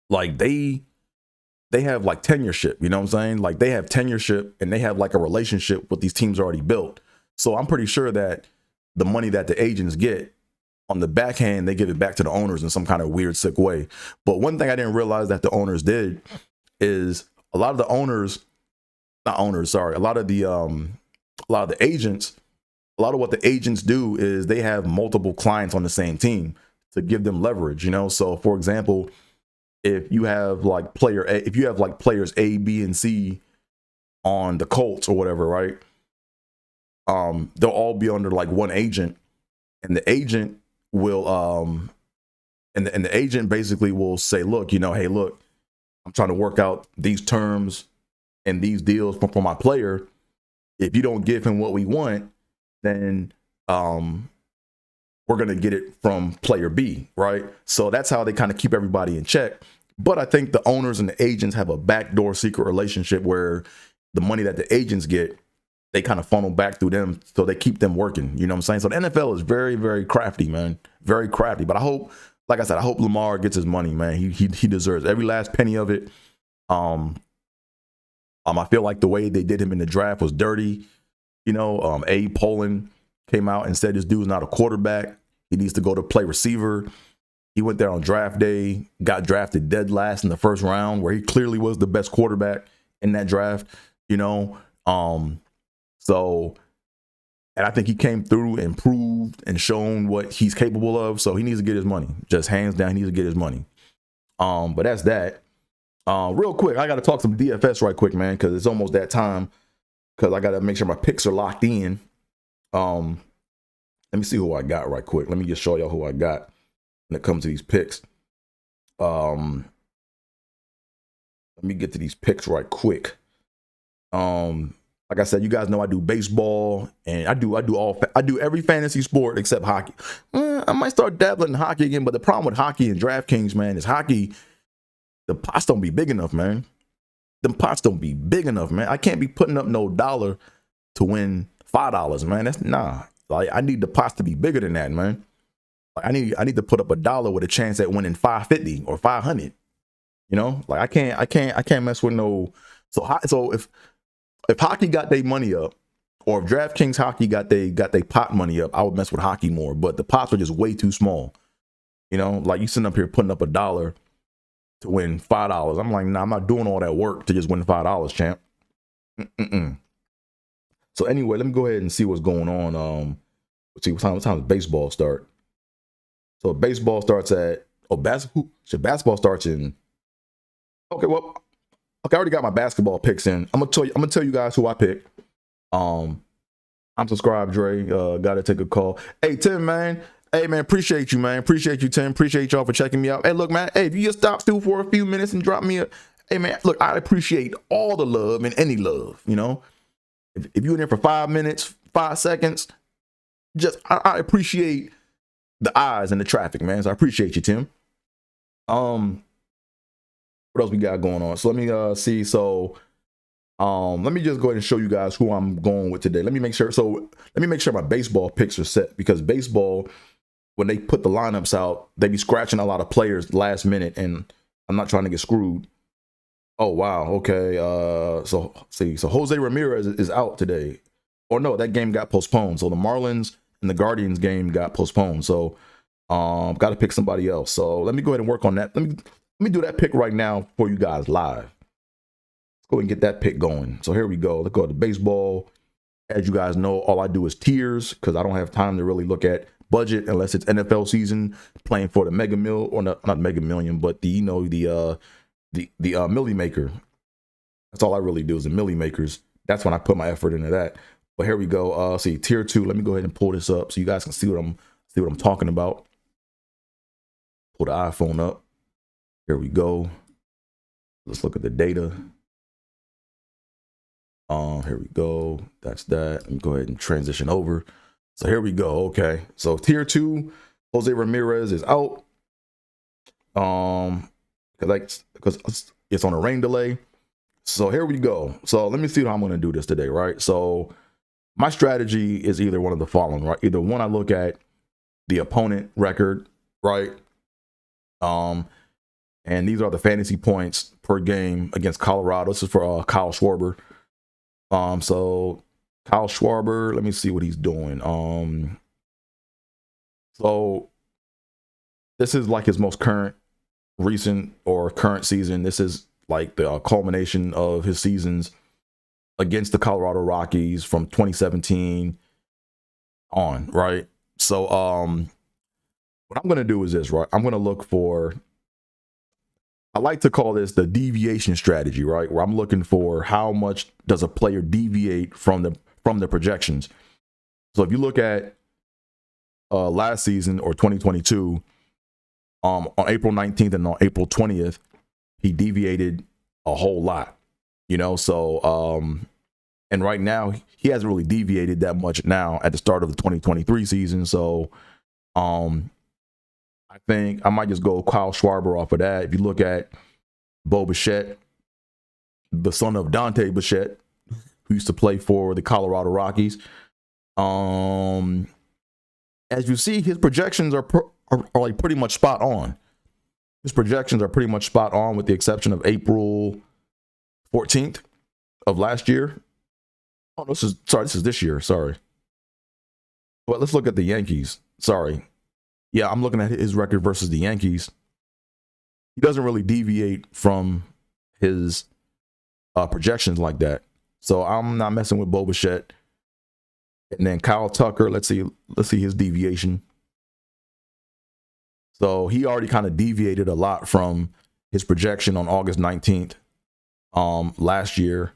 like they have like tenureship, you know what I'm saying? Like they have tenureship and they have like a relationship with these teams already built. So I'm pretty sure that the money that the agents get on the backhand, they give it back to the owners in some kind of weird, sick way. But one thing I didn't realize that the owners did is a lot of the agents, a lot of what the agents do is they have multiple clients on the same team to give them leverage, you know? So for example, if you have like players A, B, and C on the Colts or whatever, right? They'll all be under like one agent, and the agent will and the agent basically will say, look, you know, hey, look, I'm trying to work out these terms and these deals for my player. If you don't give him what we want, then we're going to get it from player B, right? So that's how they kind of keep everybody in check. But I think the owners and the agents have a backdoor secret relationship where the money that the agents get, they kind of funnel back through them, so they keep them working. You know what I'm saying? So the NFL is very, very crafty, man. Very crafty. But I hope, like I said, I hope Lamar gets his money, man. He deserves every last penny of it. I feel like the way they did him in the draft was dirty. You know, Abe Pollin came out and said this dude's not a quarterback. He needs to go to play receiver. He went there on draft day, got drafted dead last in the first round, where he clearly was the best quarterback in that draft, you know. So, and I think he came through and proved and shown what he's capable of. So he needs to get his money. Just hands down, he needs to get his money. But that's that. Real quick, I got to talk some DFS right quick, man, because it's almost that time. Because I got to make sure my picks are locked in. Let me see who I got right quick. Let me just show y'all who I got when it comes to these picks. Let me get to these picks right quick. Like I said, you guys know I do baseball, and I do every fantasy sport except hockey. I might start dabbling in hockey again, but the problem with hockey and DraftKings, man, is hockey, the pots don't be big enough, man. Them pots don't be big enough, man. I can't be putting up no dollar to win $5, man. That's nah. Like I need the pots to be bigger than that, man. Like I need to put up $1 with a chance at winning 550 or 500. You know, like I can't mess with no. So if hockey got their money up, or if DraftKings hockey got they pot money up, I would mess with hockey more. But the pots are just way too small. You know, like you sitting up here putting up $1 to win $5. I'm like, nah, I'm not doing all that work to just win $5, champ. So anyway, let me go ahead and see what's going on. Let's see what time does baseball start. So baseball starts at basketball starts in. Okay, well, okay, I already got my basketball picks in. I'm gonna tell you guys who I picked. I'm subscribed, Dre. Gotta take a call. Hey, Tim, man. Hey, man, appreciate you, man. Appreciate you, Tim. Appreciate y'all for checking me out. Hey, look, man. Hey, if you just stop through for a few minutes and drop me a, Hey man, look, I appreciate all the love and any love, you know. If you're in there for 5 minutes, 5 seconds, just I appreciate the eyes and the traffic, man. So I appreciate you, Tim. What else we got going on? So let me see. So let me just go ahead and show you guys who I'm going with today. Let me make sure. So let me make sure my baseball picks are set, because baseball, when they put the lineups out, they be scratching a lot of players last minute, and I'm not trying to get screwed. Oh wow, okay. So Jose Ramirez is out today, or no, that game got postponed. So the Marlins and the Guardians game got postponed. So got to pick somebody else. So let me go ahead and work on that. Let me do that pick right now for you guys live. Let's go ahead and get that pick going. So here we go. Let's go to baseball. As you guys know, all I do is tiers, because I don't have time to really look at budget unless it's NFL season, playing for the Mega Mill, or not Mega Million, but the Millie Maker. That's all I really do is the Millie Makers. That's when I put my effort into that. But here we go. See, tier 2. Let me go ahead and pull this up so you guys can see what I'm talking about. Pull the iPhone up. Here we go. Let's look at the data. Here we go. That's that. Let me go ahead and transition over. So here we go. Okay. So tier 2, Jose Ramirez is out. Because it's on a rain delay. So here we go. So let me see how I'm going to do this today, right? So my strategy is either one of the following, right? Either one, I look at the opponent record, right? And these are the fantasy points per game against Colorado. This is for Kyle Schwarber. So Kyle Schwarber, let me see what he's doing. So this is like his most recent season. This is like the culmination of his seasons against the Colorado Rockies from 2017 on, right? So what I'm going to do is this, right? I'm going to look for, I like to call this the deviation strategy, right? Where I'm looking for how much does a player deviate from the projections. So if you look at last season, or 2022, on April 19th and on April 20th, he deviated a whole lot, you know? So, and right now he hasn't really deviated that much now at the start of the 2023 season. So, I think I might just go Kyle Schwarber off of that. If you look at Bo Bichette, the son of Dante Bichette, who used to play for the Colorado Rockies, as you see, his projections are like pretty much spot on. His projections are pretty much spot on, with the exception of April 14th of last year. Oh, this is this year. Sorry. But let's look at the Yankees. Sorry. Yeah, I'm looking at his record versus the Yankees. He doesn't really deviate from his projections like that. So I'm not messing with Bo Bichette. And then Kyle Tucker, let's see his deviation. So he already kind of deviated a lot from his projection on August 19th last year.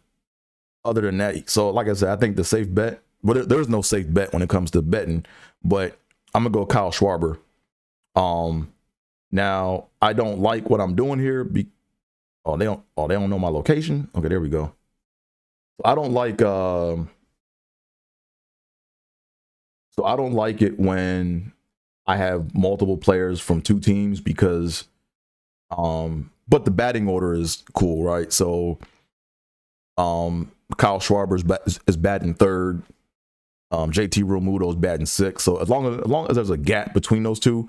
Other than that, so like I said, I think the safe bet, but there's no safe bet when it comes to betting, but I'm going to go Kyle Schwarber. Now I don't like what I'm doing here. They don't know my location. Okay, there we go. I don't like it when I have multiple players from two teams, because but the batting order is cool, right? So Kyle Schwarber is batting third. JT Realmuto is batting sixth. So as long as there's a gap between those two,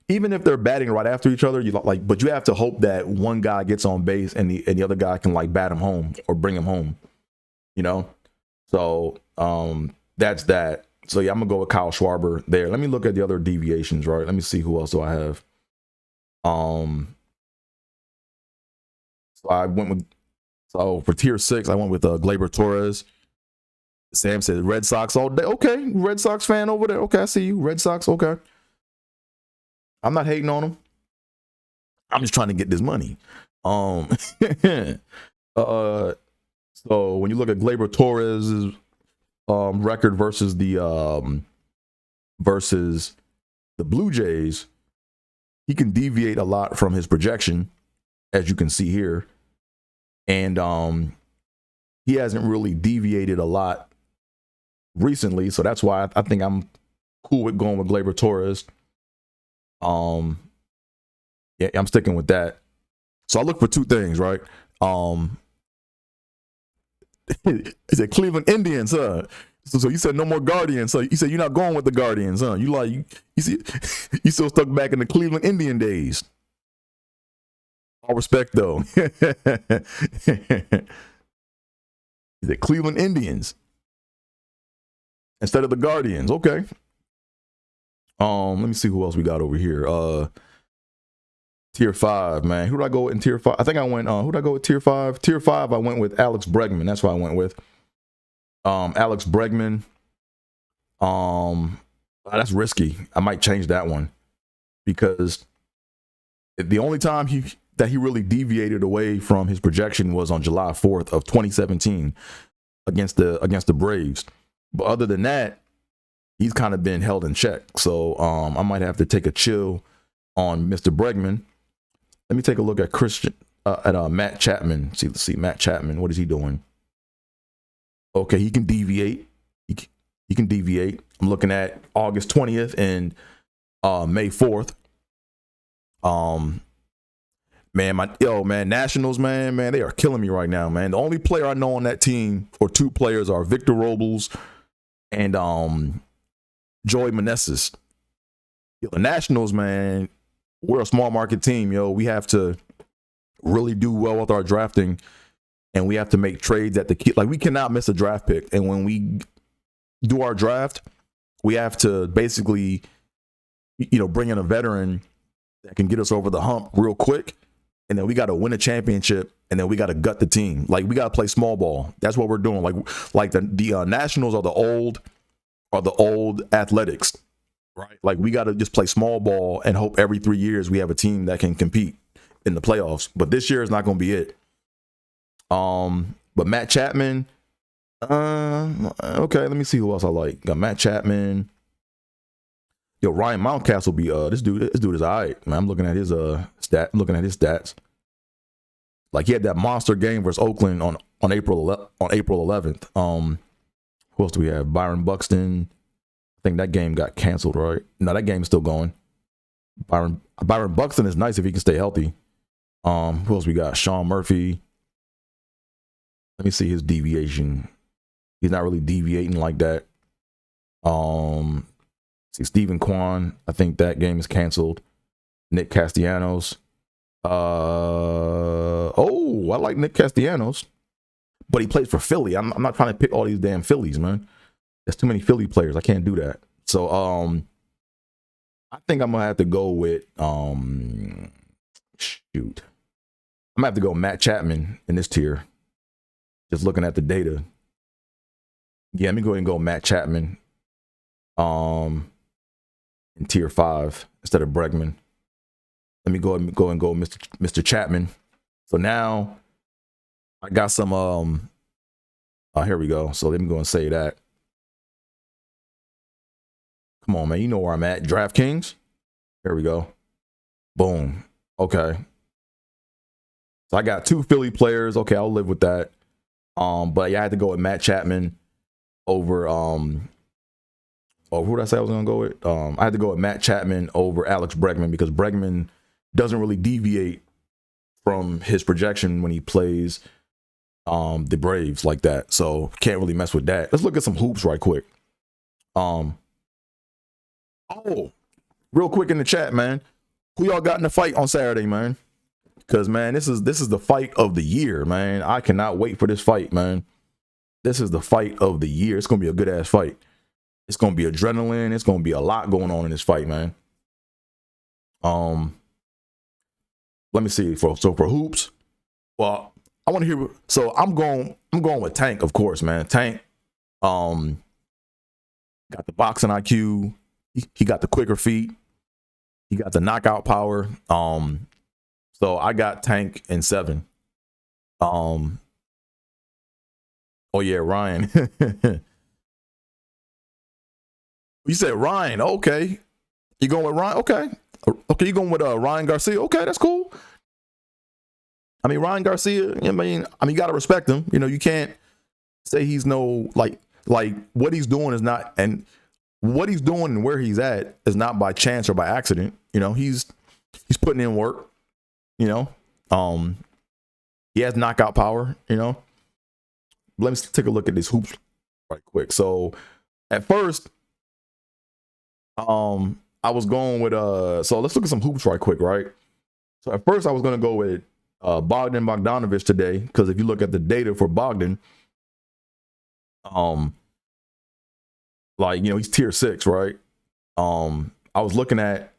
even if they're batting right after each other, but you have to hope that one guy gets on base and the other guy can like bat him home or bring him home, you know? So that's that. So yeah, I'm gonna go with Kyle Schwarber there. Let me look at the other deviations, right? Let me see who else do I have. So for tier 6, I went with Gleyber Torres. Sam said Red Sox all day. Okay, Red Sox fan over there. Okay, I see you. Red Sox, okay. I'm not hating on them. I'm just trying to get this money. So when you look at Gleyber Torres' record versus the Blue Jays, he can deviate a lot from his projection, as you can see here. and he hasn't really deviated a lot recently, so that's why I think I'm cool with going with Gleyber Torres. Yeah, I'm sticking with that. So I look for two things, right? Is it Cleveland Indians, huh? So you said no more Guardians. So you said you're not going with the Guardians, huh? You see, you still stuck back in the Cleveland Indian days. All respect, though. Is it Cleveland Indians instead of the Guardians? Okay. Let me see who else we got over here. Tier 5, man. Who did I go with in Tier 5? I think I went, who did I go with Tier 5? Tier 5, I went with Alex Bregman. That's what I went with. Alex Bregman. That's risky. I might change that one because the only time he really deviated away from his projection was on July 4th of 2017 against the Braves. But other than that, he's kind of been held in check. So I might have to take a chill on Mr. Bregman. Let me take a look at Matt Chapman. Let's see Matt Chapman. What is he doing? Okay, he can deviate. He can deviate. I'm looking at August 20th and May 4th. Man, Nationals, man, they are killing me right now, man. The only player I know on that team, or two players, are Victor Robles and Joey Meneses. The Nationals, man, we're a small market team, yo. We have to really do well with our drafting, and we have to make trades at the key. Like, we cannot miss a draft pick. And when we do our draft, we have to basically, bring in a veteran that can get us over the hump real quick. And then we got to win a championship, and then we got to gut the team. Like, we got to play small ball. That's what we're doing. Like the Nationals are the old Athletics, right? Like, we got to just play small ball and hope every 3 years we have a team that can compete in the playoffs. But this year is not going to be it. But Matt Chapman, okay, let me see who else I like. Got Matt Chapman. Yo, Ryan Mountcastle be this dude is all right, man. I'm looking at his stats. Like, he had that monster game versus Oakland on April 11th. Who else do we have? Byron Buxton. I think that game got canceled, right? No, that game's still going. Byron Buxton is nice if he can stay healthy. Who else we got? Sean Murphy. Let me see his deviation. He's not really deviating like that. See Stephen Kwan. I think that game is canceled. Nick Castellanos. I like Nick Castellanos, but he plays for Philly. I'm not trying to pick all these damn Phillies, man. There's too many Philly players. I can't do that. So I think I'm gonna have to go with I'm gonna have to go Matt Chapman in this tier. Just looking at the data. Yeah, let me go ahead and go Matt Chapman. In tier 5 instead of Bregman. Let me go and go Mr. Chapman. So now I got some here we go. So let me go and say that. Come on, man. You know where I'm at. DraftKings. Here we go. Boom. Okay. So I got 2 Philly players. Okay, I'll live with that. But yeah, I had to go with Matt Chapman over who did I say I was gonna go with? I had to go with Matt Chapman over Alex Bregman because Bregman doesn't really deviate from his projection when he plays the Braves like that. So can't really mess with that. Let's look at some hoops right quick. Real quick in the chat, man. Who y'all got in the fight on Saturday, man? Because, man, this is the fight of the year, man. I cannot wait for this fight, man. This is the fight of the year. It's gonna be a good ass fight. It's going to be adrenaline. It's going to be a lot going on in this fight, man. Let me see. For hoops, well, I want to hear. So I'm going with Tank, of course, man. Tank, got the boxing IQ. He got the quicker feet. He got the knockout power. So I got Tank in 7. Oh yeah, Ryan. You said Ryan. Okay. You going with Ryan? Okay. Okay, you going with Ryan Garcia? Okay, that's cool. I mean, Ryan Garcia, I mean, you got to respect him. You know, you can't say he's no, like what he's doing is not, and what he's doing and where he's at is not by chance or by accident. You know, he's putting in work, you know. He has knockout power, you know. Let me take a look at these hoops right quick. So at first, I was going with so let's look at some hoops right quick, right? So at first I was gonna go with Bogdan Bogdanovic today, because if you look at the data for Bogdan, like, you know, he's tier 6, right? I was looking at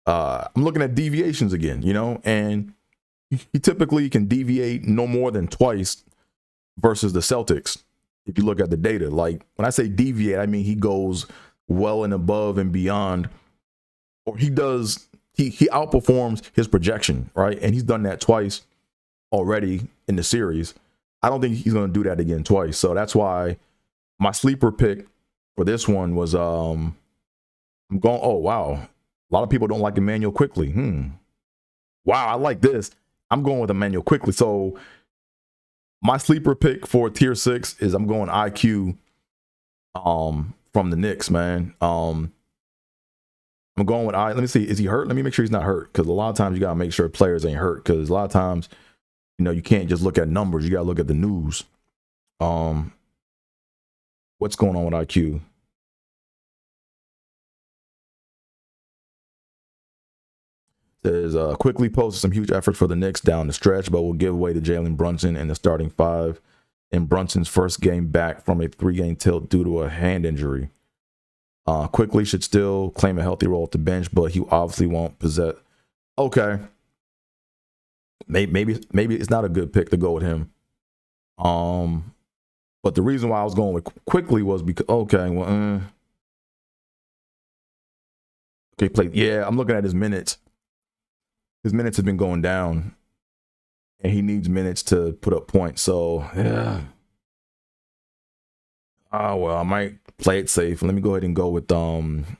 I'm looking at deviations again, you know, and he typically can deviate no more than twice versus the Celtics. If you look at the data, like when I say deviate, I mean he goes well and above and beyond, or he outperforms his projection, right? And he's done that twice already in the series. I don't think he's going to do that again twice. So that's why my sleeper pick for this one was I'm going, oh wow, a lot of people don't like Emmanuel Quickly. Wow, I like this. I'm going with Emmanuel Quickly. So my sleeper pick for tier 6 is I'm going IQ from the Knicks, man. I'm going with let me see, is he hurt? Let me make sure he's not hurt, because a lot of times you got to make sure players ain't hurt, because a lot of times, you know, you can't just look at numbers, you got to look at the news. What's going on with IQ? Says quickly posted some huge effort for the Knicks down the stretch, but will give way to Jalen Brunson in the starting 5 in Brunson's first game back from a 3-game tilt due to a hand injury. Quickly should still claim a healthy role at the bench, but he obviously won't possess. Okay, maybe it's not a good pick to go with him. But the reason why I was going with Quickly was because okay, play. Yeah, I'm looking at his minutes. His minutes have been going down, and he needs minutes to put up points. So yeah. Oh well, I might play it safe. Let me go ahead and go with Bogdan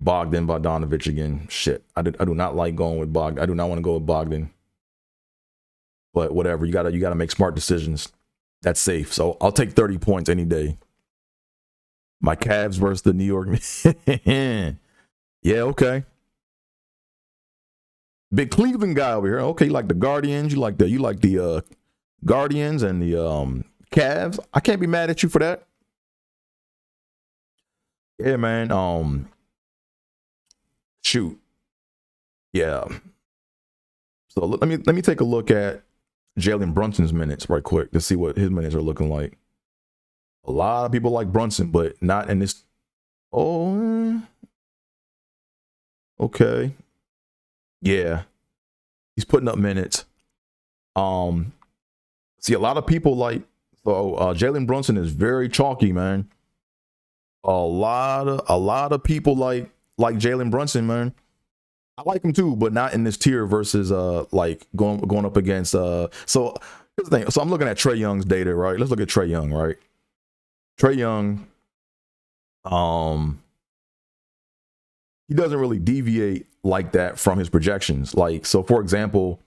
Bogdanovic again. Shit, I do not like going with Bogdan. I do not want to go with Bogdan. But whatever, you gotta make smart decisions. That's safe. So I'll take 30 points any day. My Cavs versus the New York. Yeah, okay. Big Cleveland guy over here. Okay, you like the Guardians, you like the Guardians and the Cavs. I can't be mad at you for that. Yeah, man. Shoot. Yeah. So let me take a look at Jalen Brunson's minutes right quick to see what his minutes are looking like. A lot of people like Brunson, but not in this. Oh, okay. Yeah, he's putting up minutes. See, a lot of people like, so Jalen Brunson is very chalky, man. A lot of people like Jalen Brunson, man. I like him too, but not in this tier versus like going up against so here's the thing. So I'm looking at Trae Young's data, right? Let's look at Trae Young, right? Trae Young, he doesn't really deviate like that from his projections. Like, so for example,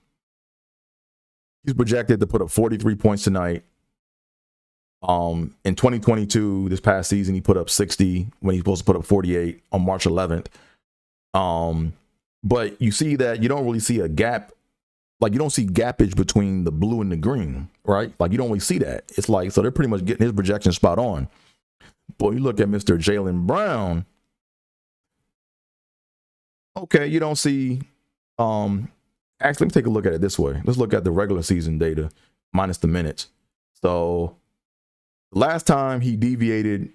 he's projected to put up 43 points tonight. In 2022, this past season, he put up 60 when he's supposed to put up 48 on March 11th. But you see that you don't really see a gap. Like, you don't see gappage between the blue and the green, right? Like, you don't really see that. It's like, so they're pretty much getting his projection spot on. But you look at Mr. Jaylen Brown. Okay, you don't see, actually, let me take a look at it this way. Let's look at the regular season data minus the minutes. So last time he deviated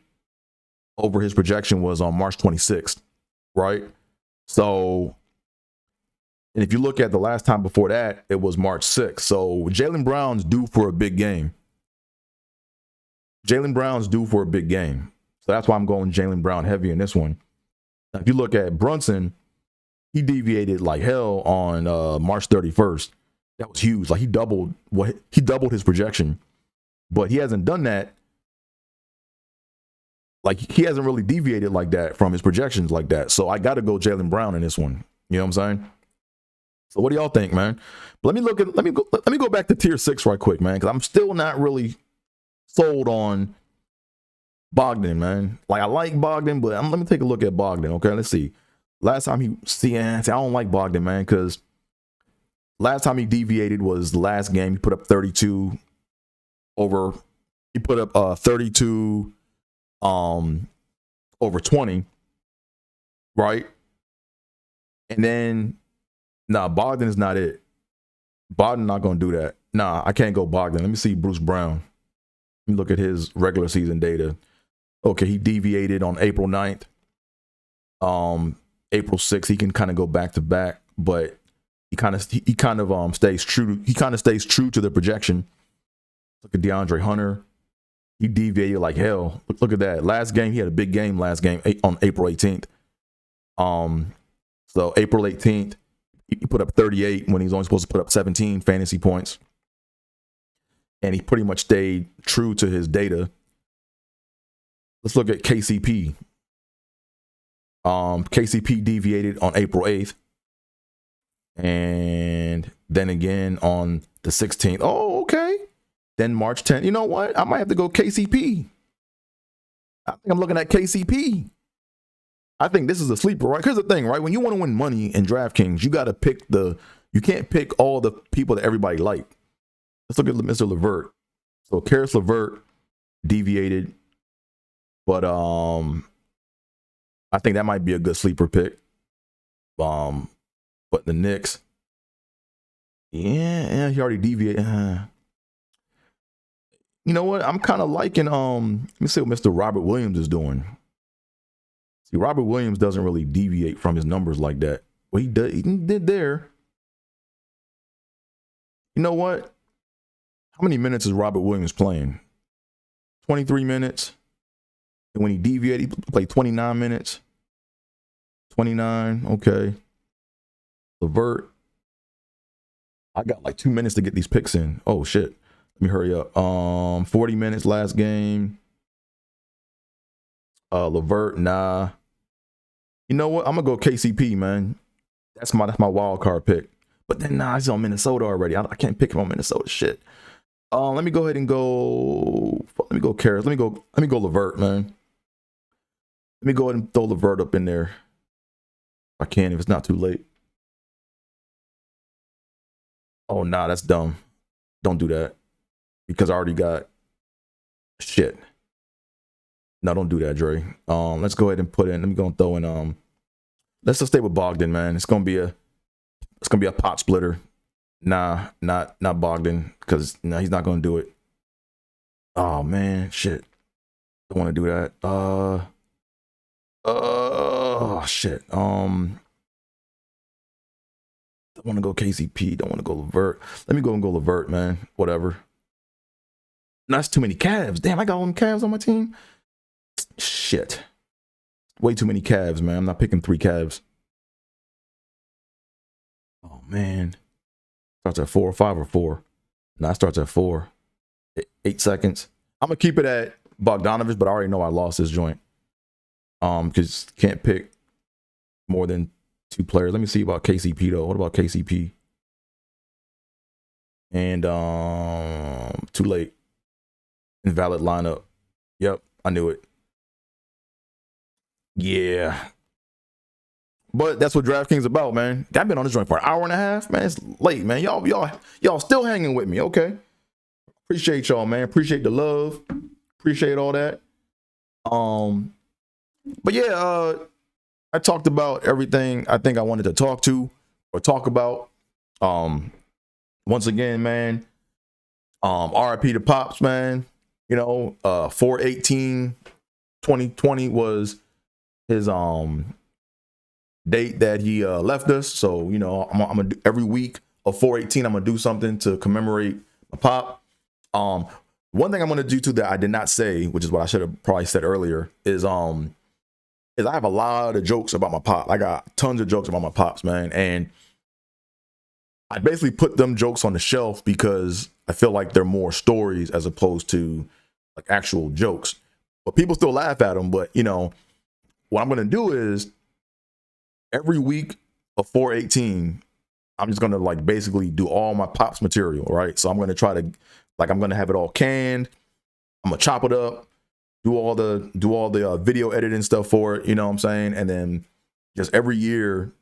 over his projection was on March 26th, right? So, and if you look at the last time before that, it was March 6th. So Jaylen Brown's due for a big game. Jaylen Brown's due for a big game. So that's why I'm going Jaylen Brown heavy in this one. Now, if you look at Brunson, he deviated like hell on March 31st. That was huge. Like, he doubled his projection, but he hasn't done that. Like, he hasn't really deviated like that from his projections like that. So I got to go Jaylen Brown in this one. You know what I'm saying? So what do y'all think, man? Let me go back to tier 6 right quick, man, because I'm still not really sold on Bogdan, man. Like, I like Bogdan, but let me take a look at Bogdan. Okay, let's see. Last time I don't like Bogdan, man, because last time he deviated was the last game. He put up 32 over. He put up 32 over 20, right? And then Bogdan is not it. Bogdan not gonna do that. I can't go Bogdan. Let me see Bruce Brown. Let me look at his regular season data. Okay, he deviated on April 9th. April 6th, he can kind of go back to back, but he kind of stays true. He kind of stays true to the projection. Look at DeAndre Hunter. He deviated like hell. Look at that. Last game, he had a big game last game on April 18th. So April 18th, he put up 38 when he's only supposed to put up 17 fantasy points. And he pretty much stayed true to his data. Let's look at KCP. KCP deviated on April 8th. And then again on the 16th. Oh, okay. Then March 10th. You know what? I might have to go KCP. I think I'm looking at KCP. I think this is a sleeper, right? Here's the thing, right? When you want to win money in DraftKings, you got to pick you can't pick all the people that everybody like. Let's look at Mr. LeVert. So Karis LeVert deviated, but I think that might be a good sleeper pick. But the Knicks, yeah, he already deviated. You know what? I'm kind of liking. Let me see what Mr. Robert Williams is doing. See, Robert Williams doesn't really deviate from his numbers like that. Well, he did there. You know what? How many minutes is Robert Williams playing? 23 minutes. And when he deviated, he played 29 minutes. 29, okay. LeVert. I got like 2 minutes to get these picks in. Oh, shit. Let me hurry up. 40 minutes last game. LeVert, nah. You know what? I'm going to go KCP, man. That's my wild card pick. But then, he's on Minnesota already. I can't pick him on Minnesota. Shit. Let me go ahead and go. Let me go Karis. Let me go LeVert, man. Let me go ahead and throw LeVert up in there. If I can, if it's not too late. Oh, that's dumb. Don't do that. Because I already got shit. No, don't do that, Dre. Let's go ahead and put in. Let me go and throw in. Let's just stay with Bogdan, man. It's gonna be a pot splitter. Nah, not Bogdan, because he's not gonna do it. Oh man, shit. Don't want to do that. Shit. Don't want to go KCP. Don't want to go LeVert. Let me go and go LeVert, man. Whatever. That's too many Cavs. Damn, I got all them Cavs on my team. Shit. Way too many Cavs, man. I'm not picking 3 Cavs. Oh man. Starts at 4 or 5 or 4. No, it starts at 4. 8 seconds. I'm gonna keep it at Bogdanovich, but I already know I lost this joint. Because can't pick more than 2 players. Let me see about KCP though. What about KCP? And too late. Invalid lineup. Yep, I knew it. Yeah. But that's what DraftKings about, man. I've been on this joint for an hour and a half, man. It's late, man. Y'all still hanging with me, okay? Appreciate y'all, man. Appreciate the love. Appreciate all that. But yeah, I talked about everything I think I wanted to talk about. Once again, man. RIP to Pops, man. 4/18/2020 was his date that he left us. So, I'm gonna do every week of 4/18, I'm gonna do something to commemorate my pop. One thing I'm gonna do too that I did not say, which is what I should have probably said earlier, is I have a lot of jokes about my pop. I got tons of jokes about my pops, man. And I basically put them jokes on the shelf because I feel like they're more stories as opposed to like actual jokes. But people still laugh at them. But, what I'm going to do is every week of 4/18, I'm just gonna like basically do all my Pops material, right? So I'm gonna try to like I'm gonna have it all canned. I'm gonna chop it up, do all the video editing stuff for it, you know what I'm saying? And then just every year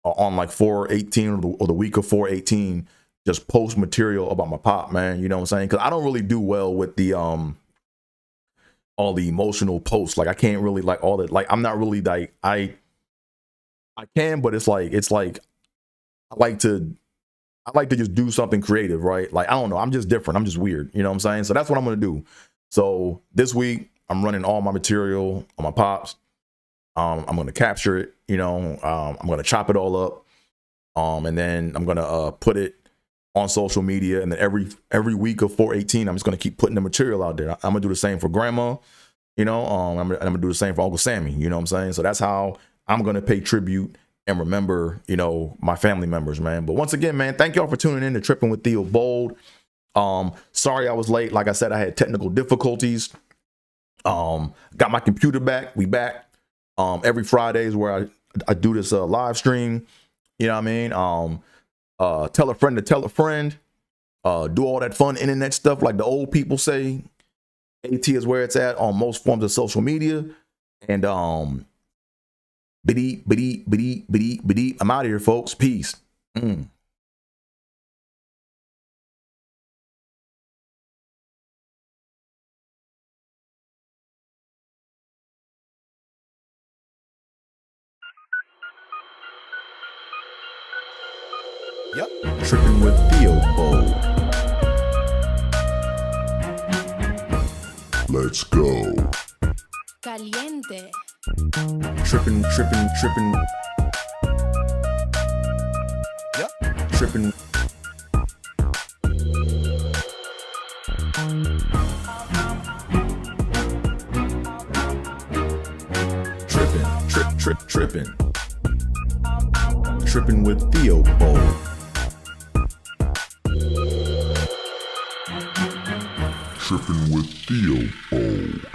on like 4/18 or the week of 4/18, just post material about my pop, man. You know what I'm saying? Because I don't really do well with the all the emotional posts. Like I can't really like all that. Like I'm not really like I can, but it's like I like to just do something creative, right? Like I don't know, I'm just different. I'm just weird. You know what I'm saying? So that's what I'm gonna do. So this week I'm running all my material on my pops. I'm gonna capture it. You know, I'm gonna chop it all up, and then I'm gonna put it on social media. And then every week of 4/18, I'm just gonna keep putting the material out there. I'm gonna do the same for Grandma. You know, I'm gonna do the same for Uncle Sammy. You know what I'm saying? So that's how I'm gonna pay tribute and remember, you know, my family members, man. But once again, man, thank y'all for tuning in to Trippin' with Theobold. Sorry I was late. Like I said, I had technical difficulties. Got my computer back. We back. Every Fridays where I do this live stream. You know what I mean? Tell a friend to tell a friend. Do all that fun internet stuff like the old people say. AT is where it's at on most forms of social media. And biddy. I'm out of here, folks. Peace. Yep. Trippin' with Theobold. Let's go. Caliente. Trippin'. Yep. Trippin'. Trippin'. Trippin' with Theobold. Trippin' with Theobold.